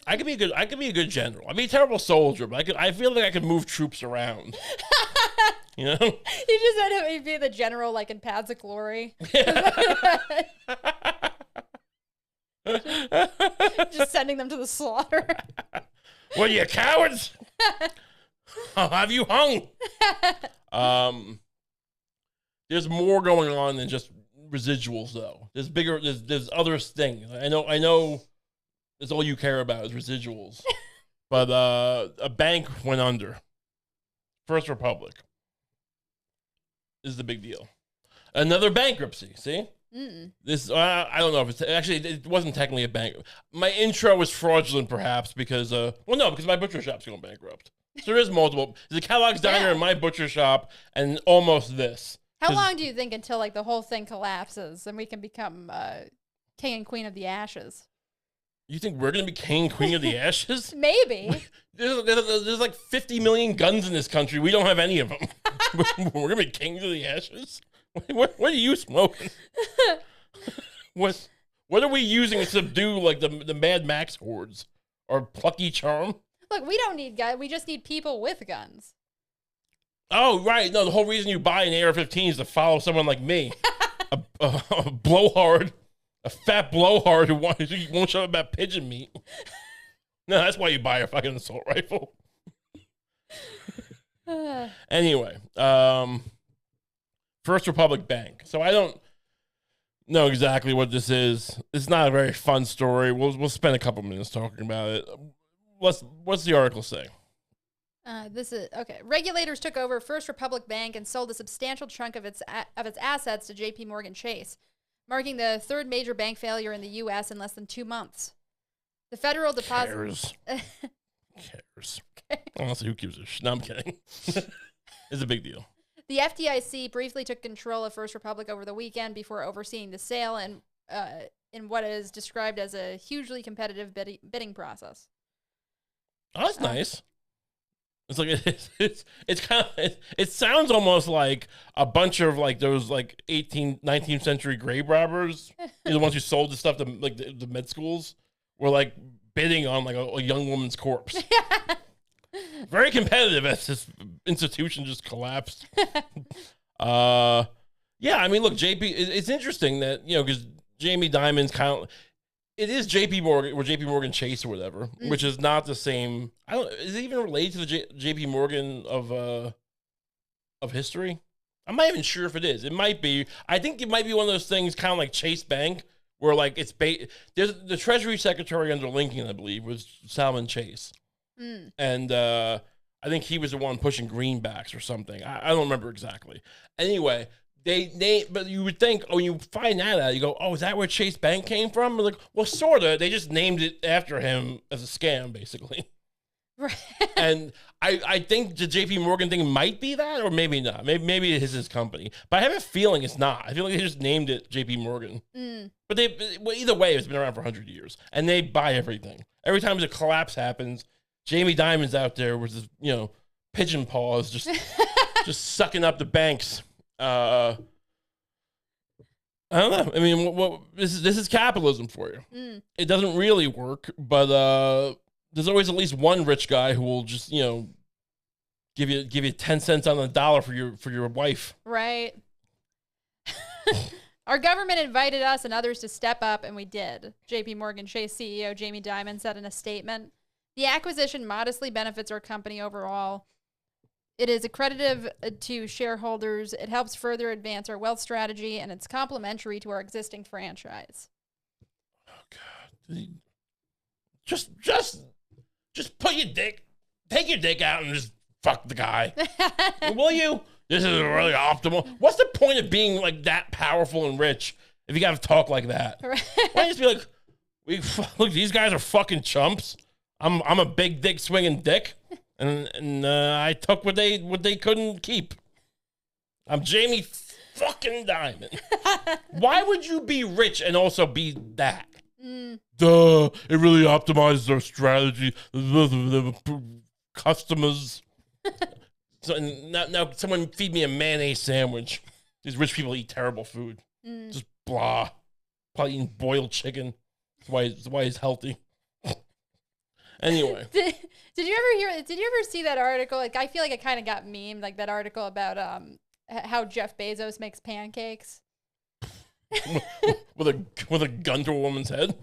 I could be a good general. I'd be a terrible soldier, but I feel like I could move troops around. You just said he'd be the general in Paths of Glory. Just sending them to the slaughter. What are you, cowards? I'll have you hung. There's more going on than just residuals, though. There's other things. I know that's all you care about is residuals. But a bank went under. First Republic is the big deal. Another bankruptcy, see? This I don't know if it wasn't technically a bank. My intro was fraudulent, perhaps, because because my butcher shop's going bankrupt. So there is multiple. There's a Kellogg's diner in my butcher shop, and almost this. How long do you think until the whole thing collapses and we can become king and queen of the ashes? You think we're gonna be king and queen of the ashes? Maybe. There's 50 million guns in this country. We don't have any of them. We're gonna be kings of the ashes. What are you smoking? What are we using to subdue the Mad Max hordes or Plucky Charm? Look, we don't need guns. We just need people with guns. Oh, right. No, the whole reason you buy an AR-15 is to follow someone like me, a blowhard, a fat blowhard who won't shut up about pigeon meat. No, that's why you buy a fucking assault rifle. Anyway, First Republic Bank. So I don't know exactly what this is. It's not a very fun story. We'll spend a couple minutes talking about it. What's the article say? This is okay. Regulators took over First Republic Bank and sold a substantial chunk of its assets to J.P. Morgan Chase, marking the third major bank failure in the U.S. in less than 2 months. The Federal Deposit Cares. Okay. Honestly, who gives a shit? No, I'm kidding. It's a big deal. The FDIC briefly took control of First Republic over the weekend before overseeing the sale and in what is described as a hugely competitive bidding process. Oh, that's nice. It's like it's kind of it sounds almost like a bunch of like those like 19th century grave robbers, the ones who sold the stuff to like the med schools, were like bidding on like a young woman's corpse. Very competitive as this institution just collapsed. Yeah, I mean, look, JP. It's interesting that because Jamie Dimon's kind of. It is JP Morgan or JP Morgan Chase or whatever, which is not the same. I don't. Is it even related to the JP Morgan of history? I'm not even sure if it is. It might be. I think it might be one of those things, kind of like Chase Bank, where like it's there's the Treasury Secretary under Lincoln, I believe, was Salmon Chase, and I think he was the one pushing greenbacks or something. I don't remember exactly. Anyway. But you would think, when you find that out, you go, oh, is that where Chase Bank came from? Like, well, sort of. They just named it after him as a scam, basically. Right. And I think the JP Morgan thing might be that, or maybe not. Maybe it is his company. But I have a feeling it's not. I feel like they just named it JP Morgan. But either way, it's been around for 100 years. And they buy everything. Every time a collapse happens, Jamie Dimon's out there with his, pigeon paws just sucking up the banks. I don't know. I mean, this is capitalism for you. It doesn't really work, but there's always at least one rich guy who will just give you 10 cents on the dollar for your wife. Right. Our government invited us and others to step up, and we did. J.P. Morgan Chase CEO Jamie Dimon said in a statement, "The acquisition modestly benefits our company overall. It is accretive to shareholders. It helps further advance our wealth strategy, and it's complementary to our existing franchise." Oh God! Just put your take your dick out, and just fuck the guy. Will you? This is really optimal. What's the point of being like that powerful and rich if you got to talk like that? Right. Why don't you just be like, look, these guys are fucking chumps. I'm a big dick swinging dick. And I took what they couldn't keep. I'm Jamie fucking Dimon. Why would you be rich and also be that? Duh! It really optimizes our strategy. The customers. So now someone feed me a mayonnaise sandwich. These rich people eat terrible food. Just blah. Probably eating boiled chicken. That's why he's healthy. Anyway, did you ever see that article? Like, I feel like it kind of got memed, like that article about how Jeff Bezos makes pancakes with a gun to a woman's head.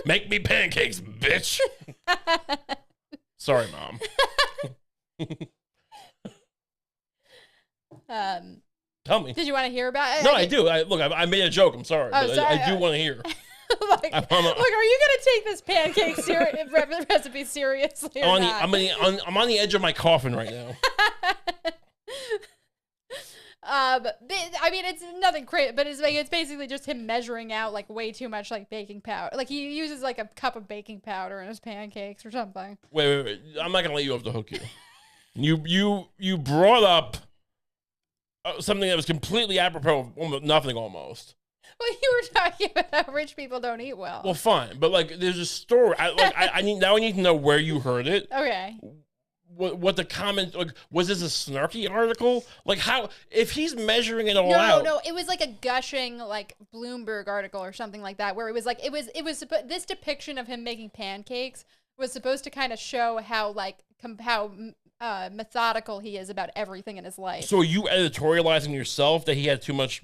Make me pancakes, bitch. Sorry, Mom. Tell me. Did you want to hear about it? No, I do. I made a joke. I'm sorry. Oh, but sorry. I do want to hear. Look, are you going to take this pancake recipe seriously or not? I'm on the edge of my coffin right now. I mean, it's nothing crazy, but it's basically just him measuring out like way too much like baking powder. Like he uses like a cup of baking powder in his pancakes or something. Wait. I'm not gonna let you off the hook here. You brought up something that was completely apropos of nothing almost. Well, you were talking about how rich people don't eat well. Well, fine, but like, there's a story. I need to know where you heard it. Okay. What the comment, like, was this a snarky article? Like, how, if he's measuring it all out? No, it was like a gushing like Bloomberg article or something like that, where it was like this depiction of him making pancakes was supposed to kind of show how like how methodical he is about everything in his life. So are you editorializing yourself that he had too much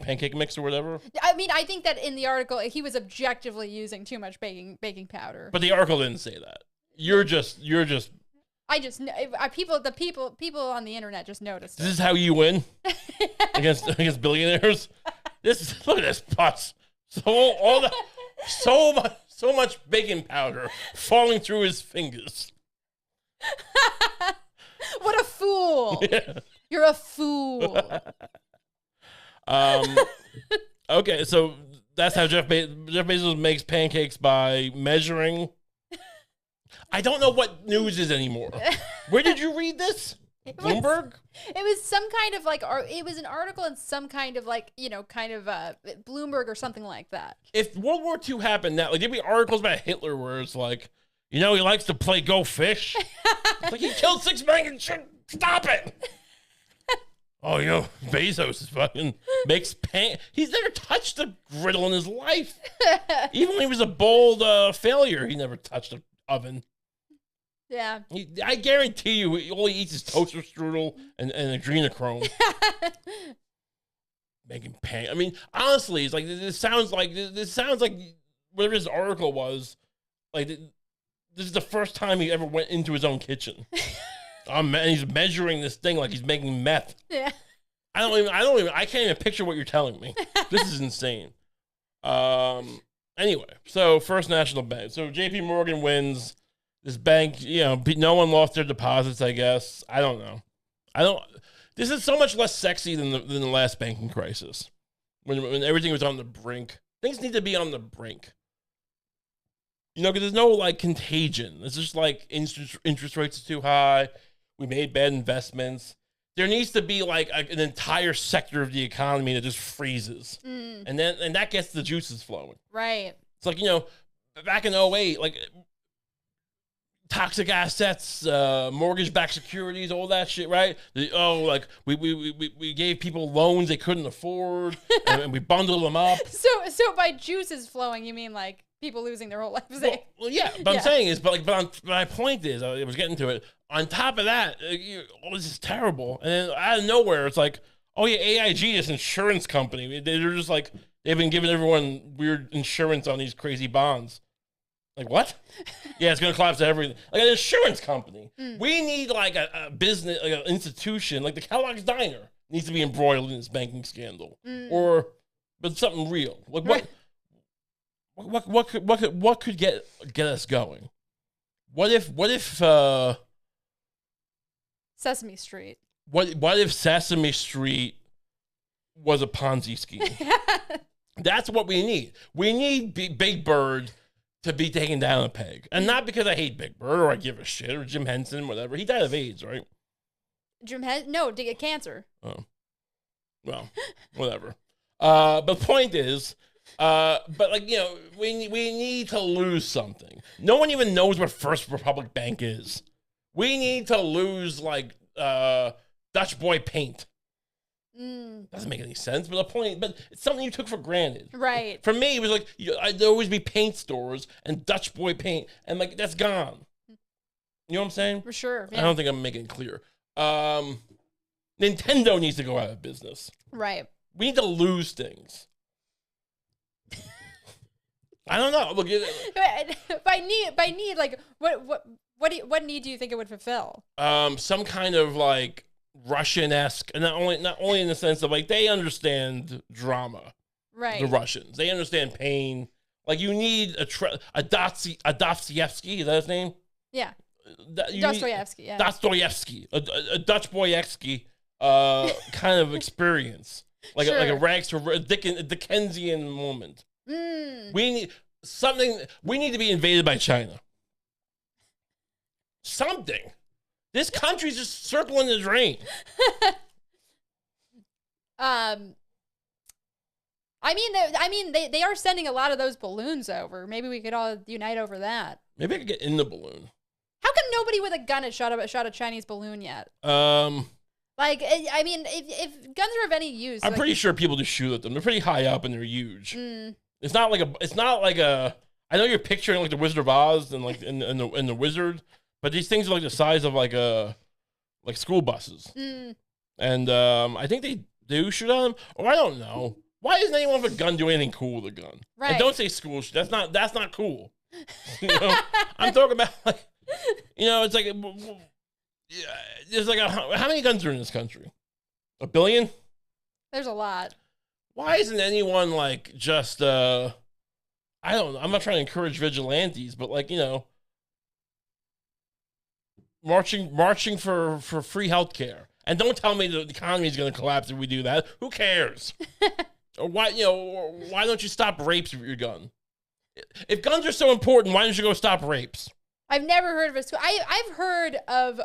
pancake mix or whatever. I mean, I think that in the article he was objectively using too much baking powder. But the article didn't say that. You're just. I just people on the internet just noticed. This is how you win against billionaires. Look at this putz. So much baking powder falling through his fingers. What a fool! Yeah. You're a fool. Okay, so that's how Jeff Bezos makes pancakes, by measuring. I don't know what news is anymore. Where did you read this? Bloomberg? It was some kind of like, it was an article in some kind of like, Bloomberg or something like that. If World War II happened now, like there'd be articles about Hitler where it's like, he likes to play go fish. It's like he killed 6 million. Stop it. Oh, Bezos is fucking makes he's never touched a griddle in his life. Even when he was a bold failure, he never touched an oven. Yeah. I guarantee you, all he eats is toaster strudel and adrenochrome. Making I mean, honestly, it's like this sounds like whatever this article was. Like this is the first time he ever went into his own kitchen. And he's measuring this thing like he's making meth. Yeah. I can't even picture what you're telling me. This is insane. Anyway, so First National Bank. So JP Morgan wins. This bank, no one lost their deposits, I guess. I don't know. This is so much less sexy than the last banking crisis. When everything was on the brink. Things need to be on the brink. Because there's no like contagion. It's just like interest rates are too high. We made bad investments. There needs to be like an entire sector of the economy that just freezes. And that gets the juices flowing. Right. It's like, back in 2008, like toxic assets, mortgage-backed securities, all that shit, right? We gave people loans they couldn't afford, and we bundled them up. So by juices flowing, you mean like people losing their whole lives? Well, yeah. But I'm saying is, but my point is, I was getting to it. On top of that, this is terrible, and then out of nowhere, it's like, oh yeah, AIG, this insurance company, they're just like they've been giving everyone weird insurance on these crazy bonds. Like, what? Yeah, it's going to collapse everything. Like an insurance company. We need like a business, like an institution, like the Kellogg's Diner needs to be embroiled in this banking scandal. But something real. Like what could get us going? What if Sesame Street. What if Sesame Street was a Ponzi scheme? That's what we need. We need Big Bird to be taken down a peg. And not because I hate Big Bird or I give a shit, or Jim Henson, whatever. He died of AIDS, right? No, to get cancer. Oh. Well, whatever. But the point is, we need to lose something. No one even knows what First Republic Bank is. We need to lose, like, Dutch Boy paint. Doesn't make any sense, but it's something you took for granted. Right. For me, it was like, there'd always be paint stores and Dutch Boy paint, and like, that's gone. You know what I'm saying? For sure. Yeah. I don't think I'm making it clear. Nintendo needs to go out of business. Right. We need to lose things. I don't know. Look, by need, like, what need do you think it would fulfill? Some kind of like Russian-esque, and not only in the sense of like they understand drama, right? The Russians, they understand pain. Like you need a Dostoevsky, is that his name? Yeah, Dostoevsky. Yeah, Dostoevsky, a Dutch Boyevsky, kind of experience, like sure. like a rags to Dickensian moment. We need something. We need to be invaded by China. Something. This country's just circling the drain. I mean, they are sending a lot of those balloons over. Maybe we could all unite over that. Maybe I could get in the balloon. How come nobody with a gun has shot a Chinese balloon yet? Like, I mean, if guns are of any use, I'm pretty sure people just shoot at them. They're pretty high up and they're huge. It's not like a. I know you're picturing like the Wizard of Oz and like in the Wizard. But these things are like the size of like school buses, and I think do shoot at them, or I don't know. Why doesn't anyone with a gun do anything cool with a gun? Right. And don't say school shoot. That's not cool. You know? I'm talking about like, you know, it's like, yeah, there's like how many guns are in this country? 1 billion? There's a lot. Why isn't anyone like just I don't know. I'm not trying to encourage vigilantes, but like, you know, marching for free healthcare. And don't tell me the economy is going to collapse if we do that. Who cares? Or why, you know, why don't you stop rapes with your gun? If guns are so important, why don't you go stop rapes? I've never heard of a school. I've heard of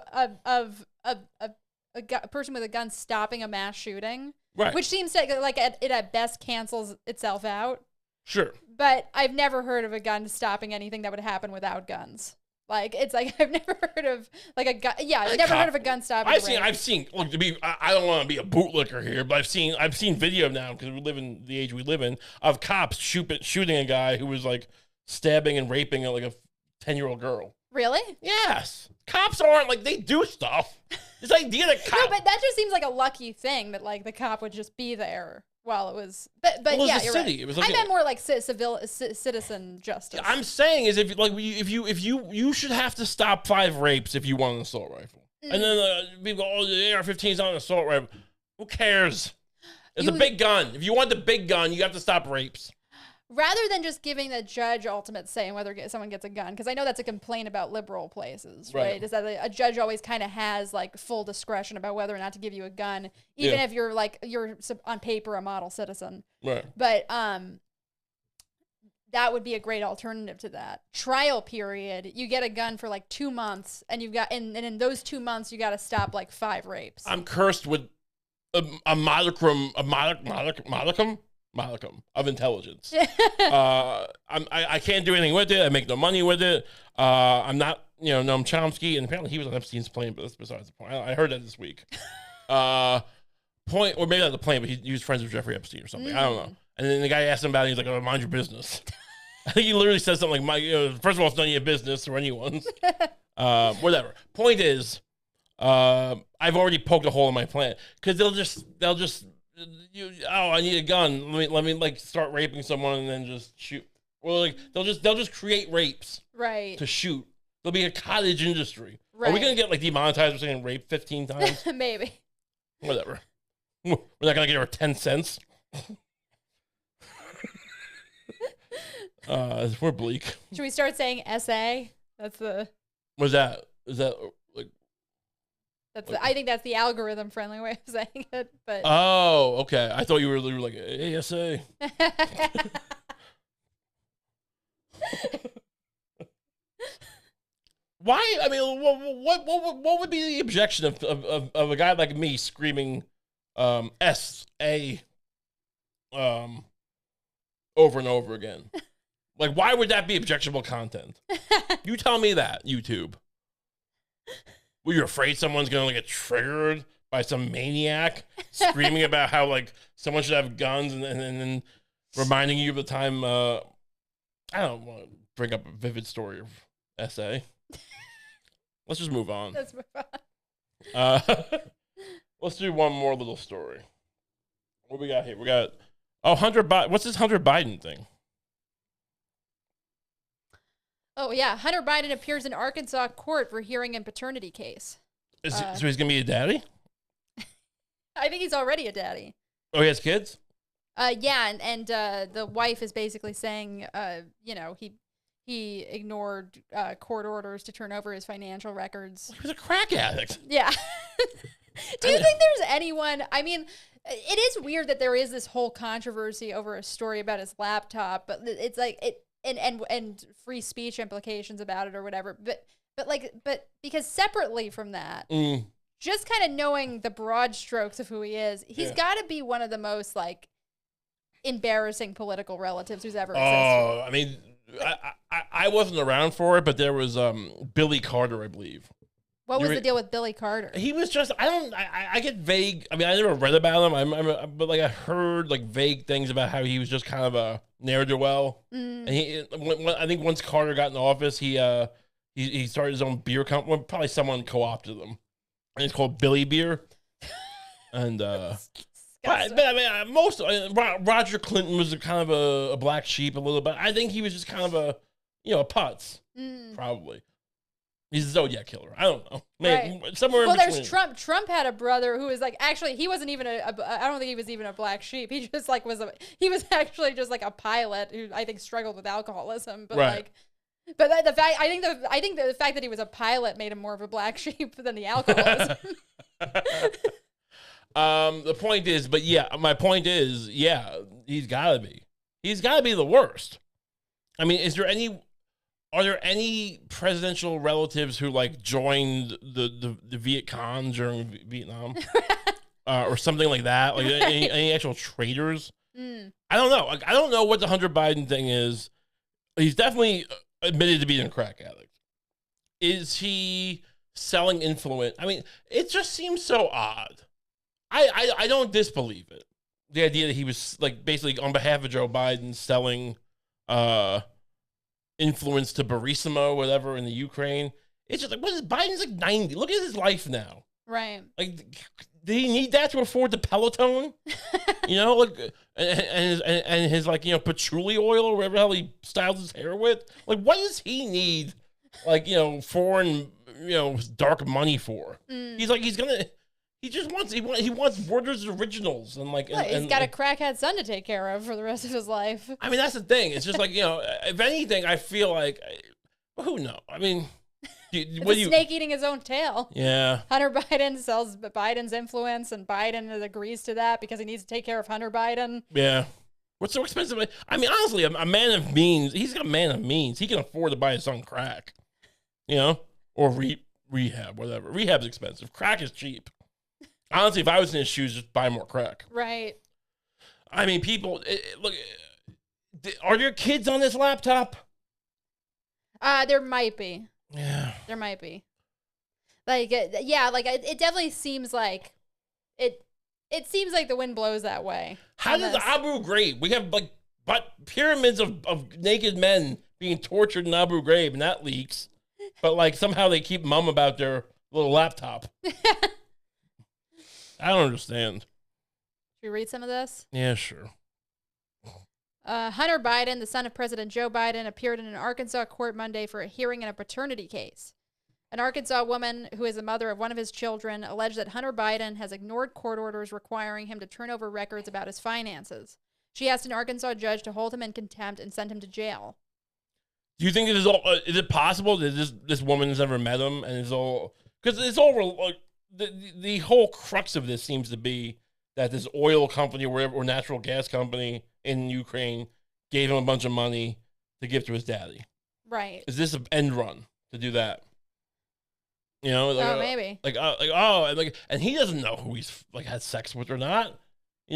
a person with a gun stopping a mass shooting, Right. which seems like it at best cancels itself out. Sure. But I've never heard of a gun stopping anything that would happen without guns. Like, it's like, I've never heard of like a gun. Yeah, I've never heard of a gun stopping. I've seen. Look, I don't want to be a bootlicker here, but I've seen video now because we live in the age we live in of cops shooting a guy who was like stabbing and raping like a 10-year-old girl. Really? Yes. Cops aren't like, they do stuff. This idea that cops. No, but that just seems like a lucky thing that like the cop would just be there while it was. But well, yeah, it was you're a city. right. It was like I meant more like citizen justice. I'm saying is if you should have to stop 5 rapes if you want an assault rifle, and then people go, oh, the AR-15 is not an assault rifle. Who cares? It's a big gun. If you want the big gun, you have to stop rapes. Rather than just giving the judge ultimate say in whether someone gets a gun, because I know that's a complaint about liberal places, right? Is that a judge always kind of has like full discretion about whether or not to give you a gun, even if you're on paper a model citizen. Right. But that would be a great alternative to that. Trial period, you get a gun for like 2 months, and you've got and in those 2 months you got to stop like 5 rapes. I'm cursed with a modicum of intelligence. I can't do anything with it. I make no money with it. I'm not, Noam Chomsky, and apparently he was on Epstein's plane, but that's besides the point. I heard that this week. Or maybe not the plane, but he was friends with Jeffrey Epstein or something. I don't know. And then the guy asked him about it. He's like, "Oh, mind your business." I think he literally said something like, first of all, it's none of your business or anyone's." Whatever. Point is, I've already poked a hole in my plan because they'll just. I need a gun. Let me like start raping someone and then just shoot. Or like they'll just create rapes, right? To shoot. There'll be a cottage industry. Right. Are we gonna get like demonetized for saying rape 15 times? Maybe. Whatever. We're not gonna get our 10 cents. We're bleak. Should we start saying SA? That's the. What's that? Is that like? I think that's the algorithm friendly way of saying it. But oh, okay. I thought you were literally like ASA. Why? I mean, what would be the objection of a guy like me screaming SA over and over again? Like, why would that be objectionable content? You tell me that, YouTube. Were you afraid someone's going to get triggered by some maniac screaming about how, like, someone should have guns and then reminding you of the time, I don't want to bring up a vivid story of SA. Let's just move on. Let's move on. Let's do one more little story. What we got here? We got, Hunter Biden. What's this Hunter Biden thing? Oh, yeah. Hunter Biden appears in Arkansas court for hearing a paternity case. So he's going to be a daddy? I think he's already a daddy. Oh, he has kids? Yeah, and the wife is basically saying, he ignored court orders to turn over his financial records. He was a crack addict. Yeah. Do you think there's anyone, I mean, it is weird that there is this whole controversy over a story about his laptop, but it's like, and free speech implications about it or whatever. But because separately from that, just kind of knowing the broad strokes of who he is, he's got to be one of the most like embarrassing political relatives who's ever existed. Oh, I mean, I wasn't around for it, but there was Billy Carter, I believe. What was the deal with Billy Carter? He was just, I get vague. I mean, I never read about him. But like I heard like vague things about how he was just kind of a ne'er-do-well. And I think once Carter got in office, he started his own beer company. Probably someone co-opted him. And it's called Billy Beer. And But I mean, Roger Clinton was a kind of a black sheep a little bit. I think he was just kind of a putz, probably. He's a Zodiac killer. I don't know. Maybe somewhere in between. There's Trump. Trump had a brother who was like, actually, he wasn't even I don't think he was even a black sheep. He just like he was actually just like a pilot who I think struggled with alcoholism. But the fact I think the fact that he was a pilot made him more of a black sheep than the alcoholism. The point is, my point is, he's gotta be. He's gotta be the worst. I mean, are there any presidential relatives who like joined the Viet Cong during Vietnam, or something like that? Like any actual traitors? I don't know. Like, I don't know what the Hunter Biden thing is. He's definitely admitted to being a crack addict. Is he selling influence? I mean, it just seems so odd. I don't disbelieve it. The idea that he was like basically on behalf of Joe Biden selling influence to Burisma, whatever, in the Ukraine. It's just like, what is Biden's like 90? Look at his life now. Right. Like, did he need that to afford the Peloton? Like, and his like, patchouli oil or whatever the hell he styles his hair with. Like, what does he need, like, foreign, dark money for? He's like, he wants Werther's Originals and like. He's got a crackhead son to take care of for the rest of his life. I mean, that's the thing. It's just like, if anything, I feel like, who knows? I mean, snake eating his own tail. Yeah. Hunter Biden sells Biden's influence, and Biden agrees to that because he needs to take care of Hunter Biden. Yeah. What's so expensive? I mean, honestly, a man of means. He's a man of means. He can afford to buy his son crack, or rehab, whatever. Rehab's expensive. Crack is cheap. Honestly, if I was in his shoes, just buy more crack. Right. I mean, people, look, are your kids on this laptop? There might be. Yeah. There might be. Like, it definitely seems like it seems like the wind blows that way. How does Abu Ghraib? We have like pyramids of naked men being tortured in Abu Ghraib, and that leaks. But like somehow they keep mum about their little laptop. I don't understand. Should we read some of this? Yeah, sure. Hunter Biden, the son of President Joe Biden, appeared in an Arkansas court Monday for a hearing in a paternity case. An Arkansas woman who is the mother of one of his children alleged that Hunter Biden has ignored court orders requiring him to turn over records about his finances. She asked an Arkansas judge to hold him in contempt and send him to jail. Do you think it is all? Is it possible that this woman has never met him and is all? Because it's all. The whole crux of this seems to be that this oil company or natural gas company in Ukraine gave him a bunch of money to give to his daddy. Right. Is this an end run to do that? Maybe. And he doesn't know who he's like had sex with or not. He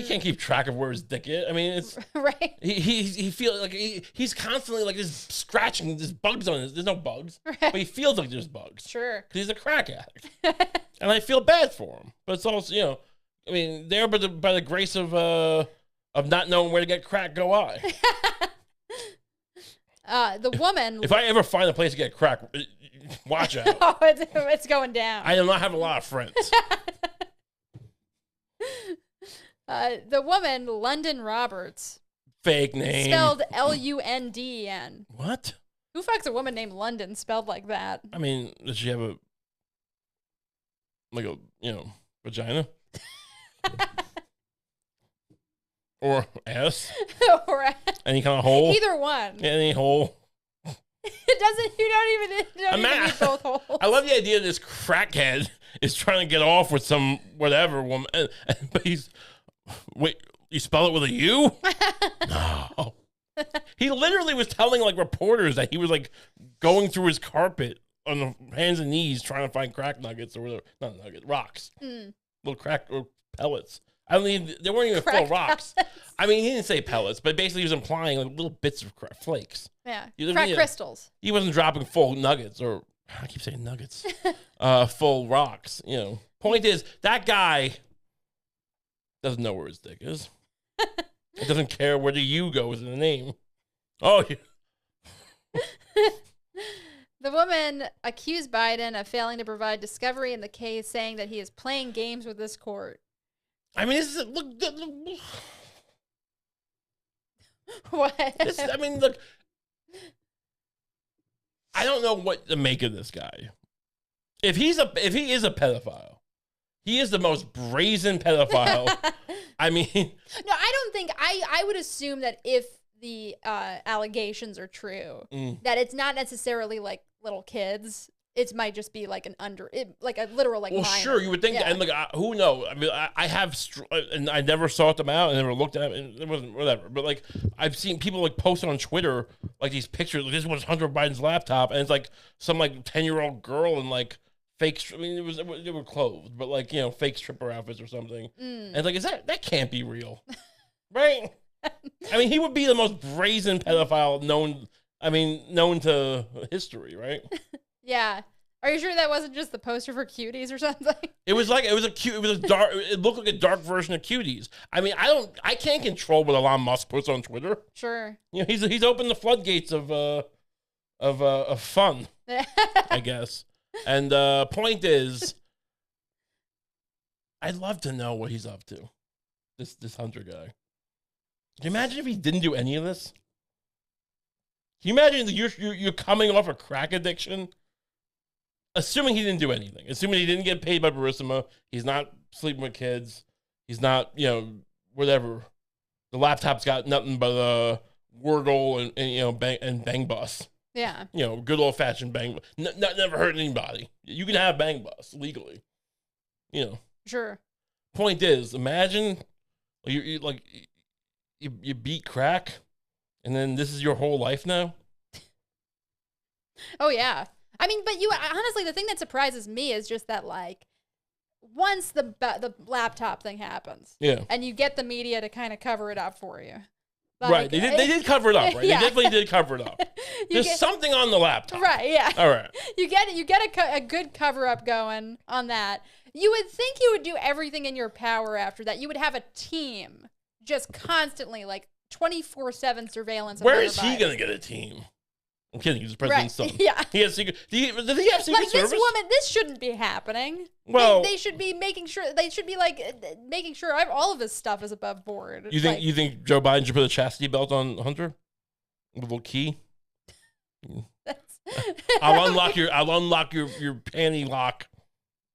can't keep track of where his dick is. I mean, it's right. He feels like he's constantly like just scratching. There's bugs on it. There's no bugs, right. But he feels like there's bugs. Sure, because he's a crack addict, and I feel bad for him. But it's also, I mean, there by the grace of not knowing where to get crack, go I. The woman. If I ever find a place to get crack, watch out. Oh, it's going down. I do not have a lot of friends. The woman, London Roberts. Fake name. Spelled Lunden. What? Who fucks a woman named London spelled like that? I mean, does she have a vagina? Or ass? Or any kind of hole? Either one. Any hole? It doesn't. You don't even need both holes. I love the idea that this crackhead is trying to get off with some whatever woman, but wait, you spell it with a U? No. He literally was telling like reporters that he was like going through his carpet on the hands and knees trying to find crack nuggets or whatever. Not nuggets, rocks. Little crack or pellets. I mean, they weren't even full rocks. Pellets. I mean, he didn't say pellets, but basically he was implying like little bits of flakes. Yeah, crack crystals. He wasn't dropping full nuggets, or I keep saying nuggets, full rocks. Point is, that guy doesn't know where his dick is. He doesn't care where the U goes in the name. Oh, yeah. The woman accused Biden of failing to provide discovery in the case, saying that he is playing games with this court. I mean, this is look. What? I mean, look. I don't know what to make of this guy. If he is a pedophile, he is the most brazen pedophile. I mean, no, I don't think I would assume that if the allegations are true, that it's not necessarily like little kids. It might just be like like a literal like. Well, minor. sure, you would think, and like, who knows? I mean, I have, and I never sought them out, and never looked at them, and it wasn't whatever. But like, I've seen people like post on Twitter like these pictures. Like, this was Hunter Biden's laptop, and it's like some like 10-year-old girl in like fake. I mean, they were clothed, but like fake stripper outfits or something. And it's like, that can't be real, right? I mean, he would be the most brazen pedophile known. I mean, known to history, right? Yeah. Are you sure that wasn't just the poster for Cuties or something? It was a dark. It looked like a dark version of Cuties. I mean, I can't control what Elon Musk puts on Twitter. Sure. He's opened the floodgates of fun, I guess. And point is, I'd love to know what he's up to. This Hunter guy. Can you imagine if he didn't do any of this? Can you imagine that you're coming off a crack addiction? Assuming he didn't do anything. Assuming he didn't get paid by Burisma. He's not sleeping with kids. He's not, whatever. The laptop's got nothing but Wordle and Bang Bus. Yeah. Good old fashioned Bang. Never hurt anybody. You can have Bang Bus legally. Sure. Point is, imagine you beat crack, and then this is your whole life now. Oh yeah. I mean, but honestly, the thing that surprises me is just that, like, once the laptop thing happens, and you get the media to kind of cover it up for you, like, right? They did cover it up, right? Yeah. They definitely did cover it up. There's something on the laptop, right? Yeah. All right. You get a good cover up going on that. You would think you would do everything in your power after that. You would have a team just constantly, like, 24/7 surveillance. Where is he gonna get a team? I'm kidding. He's the president's son. Yeah. He has secret. Does he have secret service? This woman, this shouldn't be happening. Well, they should be making sure. They should be like making sure all of his stuff is above board. You think Joe Biden should put a chastity belt on Hunter? A little key. I'll unlock your panty lock,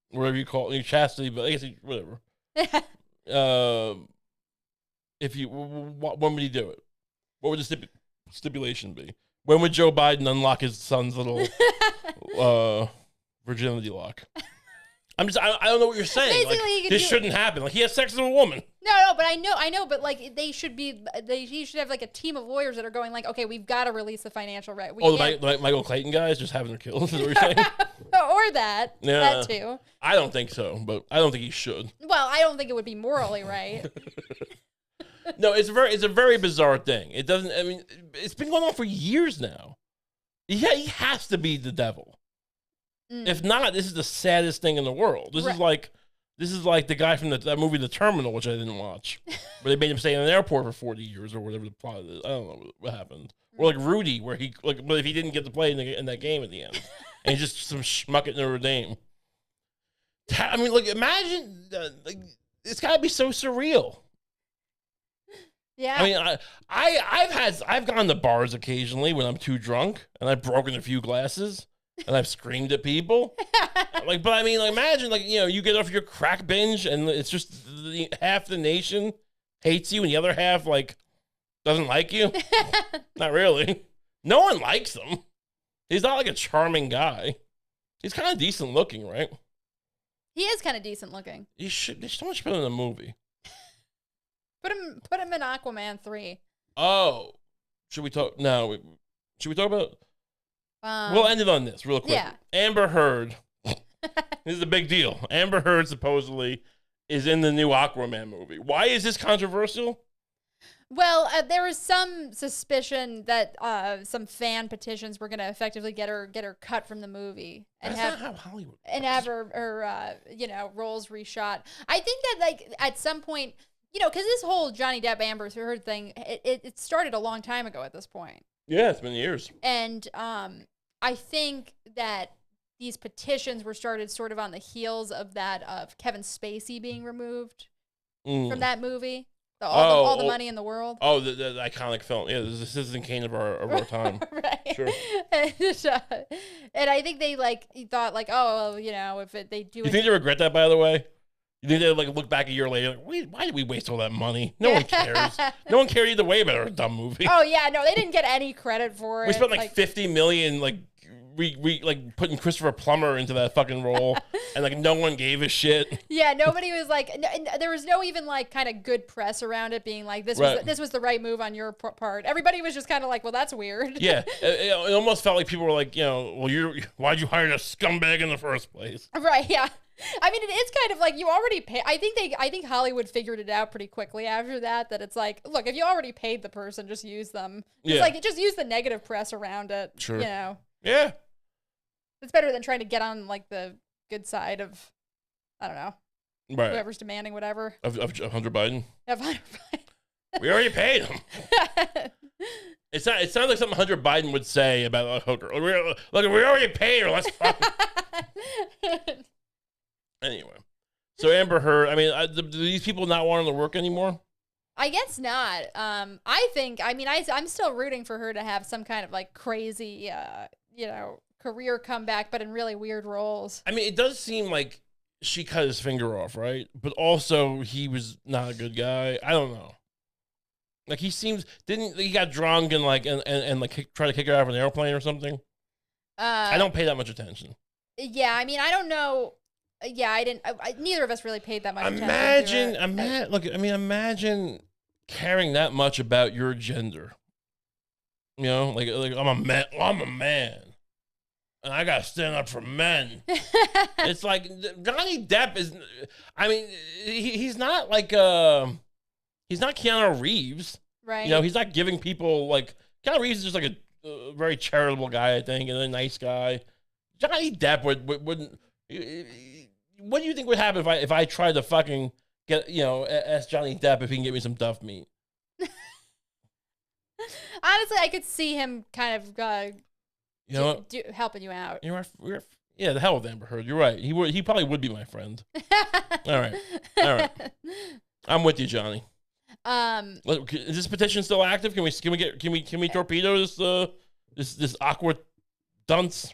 whatever you call it, your chastity belt. I guess whatever. If you, when would he do it? What would the stipulation be? When would Joe Biden unlock his son's little virginity lock? I don't know what you're saying. Basically, like, this shouldn't happen. Like, he has sex with a woman. No, but I know, but like he should have like a team of lawyers that are going like, okay, we've got to release the financial right. The Michael Clayton guy is just having her killed. Is that what you're saying? Or that. Yeah. That too. I don't think so, but I don't think he should. Well, I don't think it would be morally right. No, it's a very bizarre thing. It doesn't. I mean, it's been going on for years now. Yeah, he has to be the devil. If not, this is the saddest thing in the world. This is like the guy from that movie The Terminal, which I didn't watch, where they made him stay in an airport for 40 years or whatever the plot is. I don't know what happened. Or like Rudy, where but if he didn't get to play in that game at the end, and he's just some schmuck at Notre Dame. I mean, like, imagine it's got to be so surreal. Yeah. I mean, I've gone to bars occasionally when I'm too drunk, and I've broken a few glasses, and I've screamed at people. But I mean, like, imagine, like, you get off your crack binge, and it's just half the nation hates you, and the other half, like, doesn't like you. Not really. No one likes him. He's not like a charming guy. He's kind of decent looking, right? He is kind of decent looking. They should put him in a movie. Put him in Aquaman 3. Oh, should we talk? No, should we talk about? We'll end it on this real quick. Yeah. Amber Heard. This is a big deal. Amber Heard supposedly is in the new Aquaman movie. Why is this controversial? Well, there was some suspicion that some fan petitions were going to effectively get her cut from the movie and That's not how Hollywood works. And have her roles reshot. I think that, like, at some point, because this whole Johnny Depp Amber Heard thing, it started a long time ago at this point. Yeah, it's been years. And I think that these petitions were started sort of on the heels of Kevin Spacey being removed from that movie. All the money in the world. Oh, the iconic film. Yeah, this is Citizen Kane of our time. Right. Sure. And I think they thought oh, well, if they do. You think they regret that, by the way? You think they look back a year later, why did we waste all that money? No one cares. No one cared either way about our dumb movie. Oh yeah, no, they didn't get any credit for it. We spent $50 million putting Christopher Plummer into that fucking role, and no one gave a shit. Yeah, nobody was there was no even kind of good press around it being this was the right move on your part. Everybody was just kind of well, that's weird. Yeah, it almost felt like people were well, why'd you hire a scumbag in the first place? Right. Yeah. I mean, it is kind of you already pay. I think Hollywood figured it out pretty quickly after that it's look, if you already paid the person, just use them. Just use the negative press around it. Sure. Yeah. It's better than trying to get on the good side of, I don't know, right, whoever's demanding whatever. Of Hunter Biden. Of Hunter Biden. We already paid him. It sounds like something Hunter Biden would say about a hooker. Look, we already paid her. Let's fuck. Anyway, so Amber Heard. I mean, do these people not want her to work anymore? I guess not. I'm still rooting for her to have some kind of crazy, career comeback, but in really weird roles. I mean, it does seem like she cut his finger off, right? But also, he was not a good guy. I don't know. He got drunk and try to kick her out of an airplane or something? I don't pay that much attention. Yeah, I mean, I don't know. Yeah, I didn't. Neither of us really paid that much attention. Imagine caring that much about your gender. I'm a man, and I gotta stand up for men. It's Johnny Depp is. I mean, he's not he's not Keanu Reeves, right? He's not giving people Keanu Reeves is just a very charitable guy, I think, and a nice guy. Johnny Depp wouldn't. What do you think would happen if I tried to fucking ask Johnny Depp if he can get me some duff meat? Honestly, I could see him kind of helping you out. Yeah, the hell with Amber Heard. You're right. He probably would be my friend. All right. I'm with you, Johnny. Is this petition still active? Can we torpedo this awkward dunce?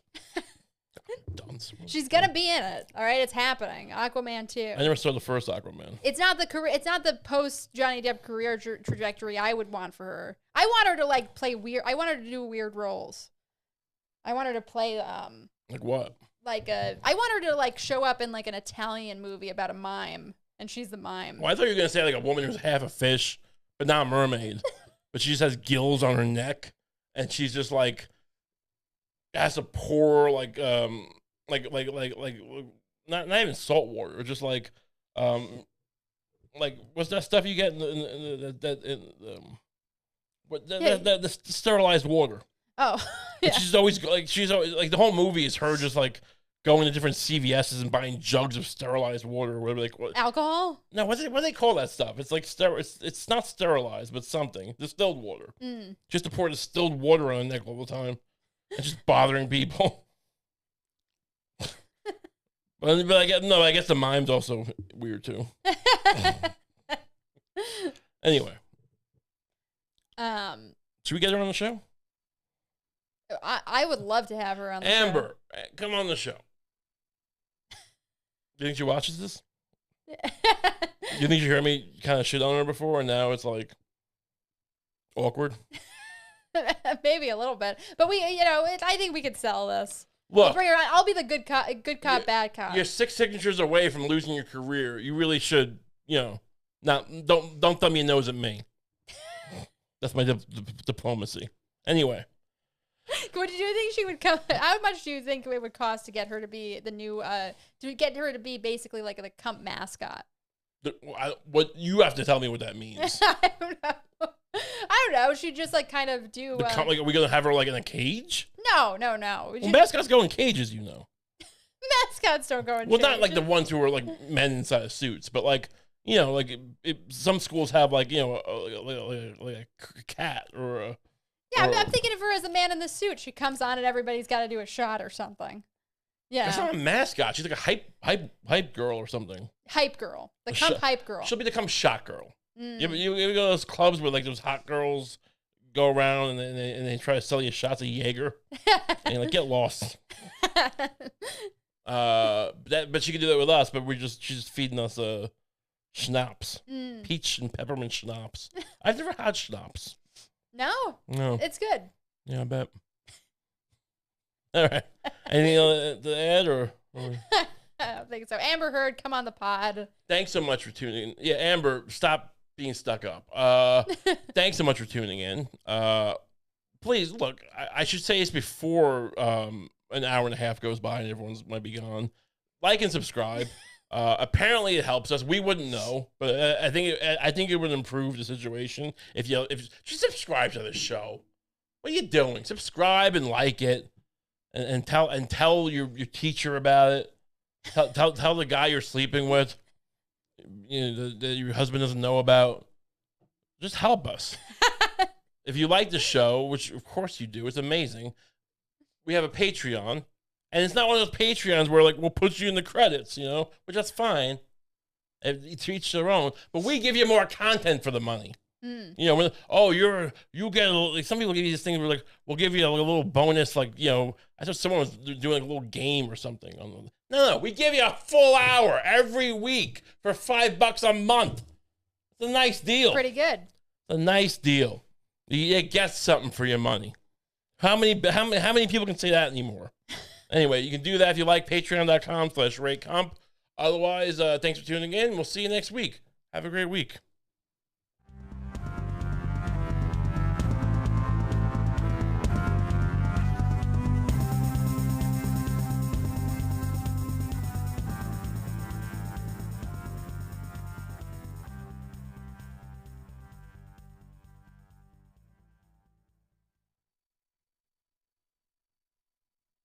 Dunce. She's gonna be in it. All right, it's happening. Aquaman 2. I never saw the first Aquaman. It's not the post Johnny Depp career trajectory I would want for her. I want her to play weird. I want her to do weird roles. I want her to play like what? I want her to show up in an Italian movie about a mime, and she's the mime. Well, I thought you were gonna say a woman who's half a fish, but not a mermaid, but she just has gills on her neck, and she's just has to pour not even salt water, just what's that stuff you get in the sterilized water? Oh, yeah. She's always the whole movie is her just going to different CVS's and buying jugs of sterilized water or whatever alcohol? No, what do they call that stuff? It's it's not sterilized, but something distilled water. Just to pour distilled water on her neck all the time. And just bothering people. but I guess the mime's also weird too. Anyway. Should we get her on the show? I would love to have her on the show. Amber, come on the show. Do you think she watches this? You think you heard me kind of shit on her before and now it's awkward? Maybe a little bit, but I think we could sell this. Look, bring her on. I'll be the good cop, bad cop. You're 6 signatures away from losing your career. You really should, don't thumb your nose at me. That's my diplomacy. Anyway, what do you think she would come? How much do you think it would cost to get her to be the new? To get her to be basically the Kump mascot? What you have to tell me what that means. I don't know. I don't know. She'd just kind of do. Are we gonna have her in a cage? No. Well, mascots go in cages, Mascots don't go in. Well, not the ones who are men inside of suits, but some schools have a cat or a. Yeah, I'm thinking of her as a man in the suit. She comes on and everybody's got to do a shot or something. Yeah. That's not a mascot. She's like a hype girl or something. Hype girl. The Kump hype girl. She'll become shot girl. You go to those clubs where like those hot girls go around and they try to sell you shots of Jaeger. And you're like, get lost. But she could do that with us, but she's just feeding us schnapps. Peach and peppermint schnapps. I've never had schnapps. No. It's good. Yeah, I bet. All right. Anything to add or? I don't think so. Amber Heard, come on the pod. Thanks so much for tuning in. Yeah, Amber, stop being stuck up. Thanks so much for tuning in. Please, look, I should say this before an hour and a half goes by and everyone's might be gone. Like and subscribe. Apparently it helps us. We wouldn't know, but I think it would improve the situation if you just subscribe to the show. What are you doing? Subscribe and like it, and tell your teacher about it. Tell the guy you're sleeping with, that your husband doesn't know about. Just help us. If you like the show, which of course you do, it's amazing. We have a Patreon, and it's not one of those Patreons where like we'll put you in the credits, which that's fine. To each their own, but we give you more content for the money. You get like some people give you these things where like we'll give you a little bonus, like I thought someone was doing a little game or something. No, we give you a full hour every week for $5 a month. It's a nice deal. Pretty good. It's a nice deal. You get something for your money. How many people can say that anymore? Anyway, you can do that if you like. Patreon.com/RayComp. Otherwise, thanks for tuning in. We'll see you next week. Have a great week.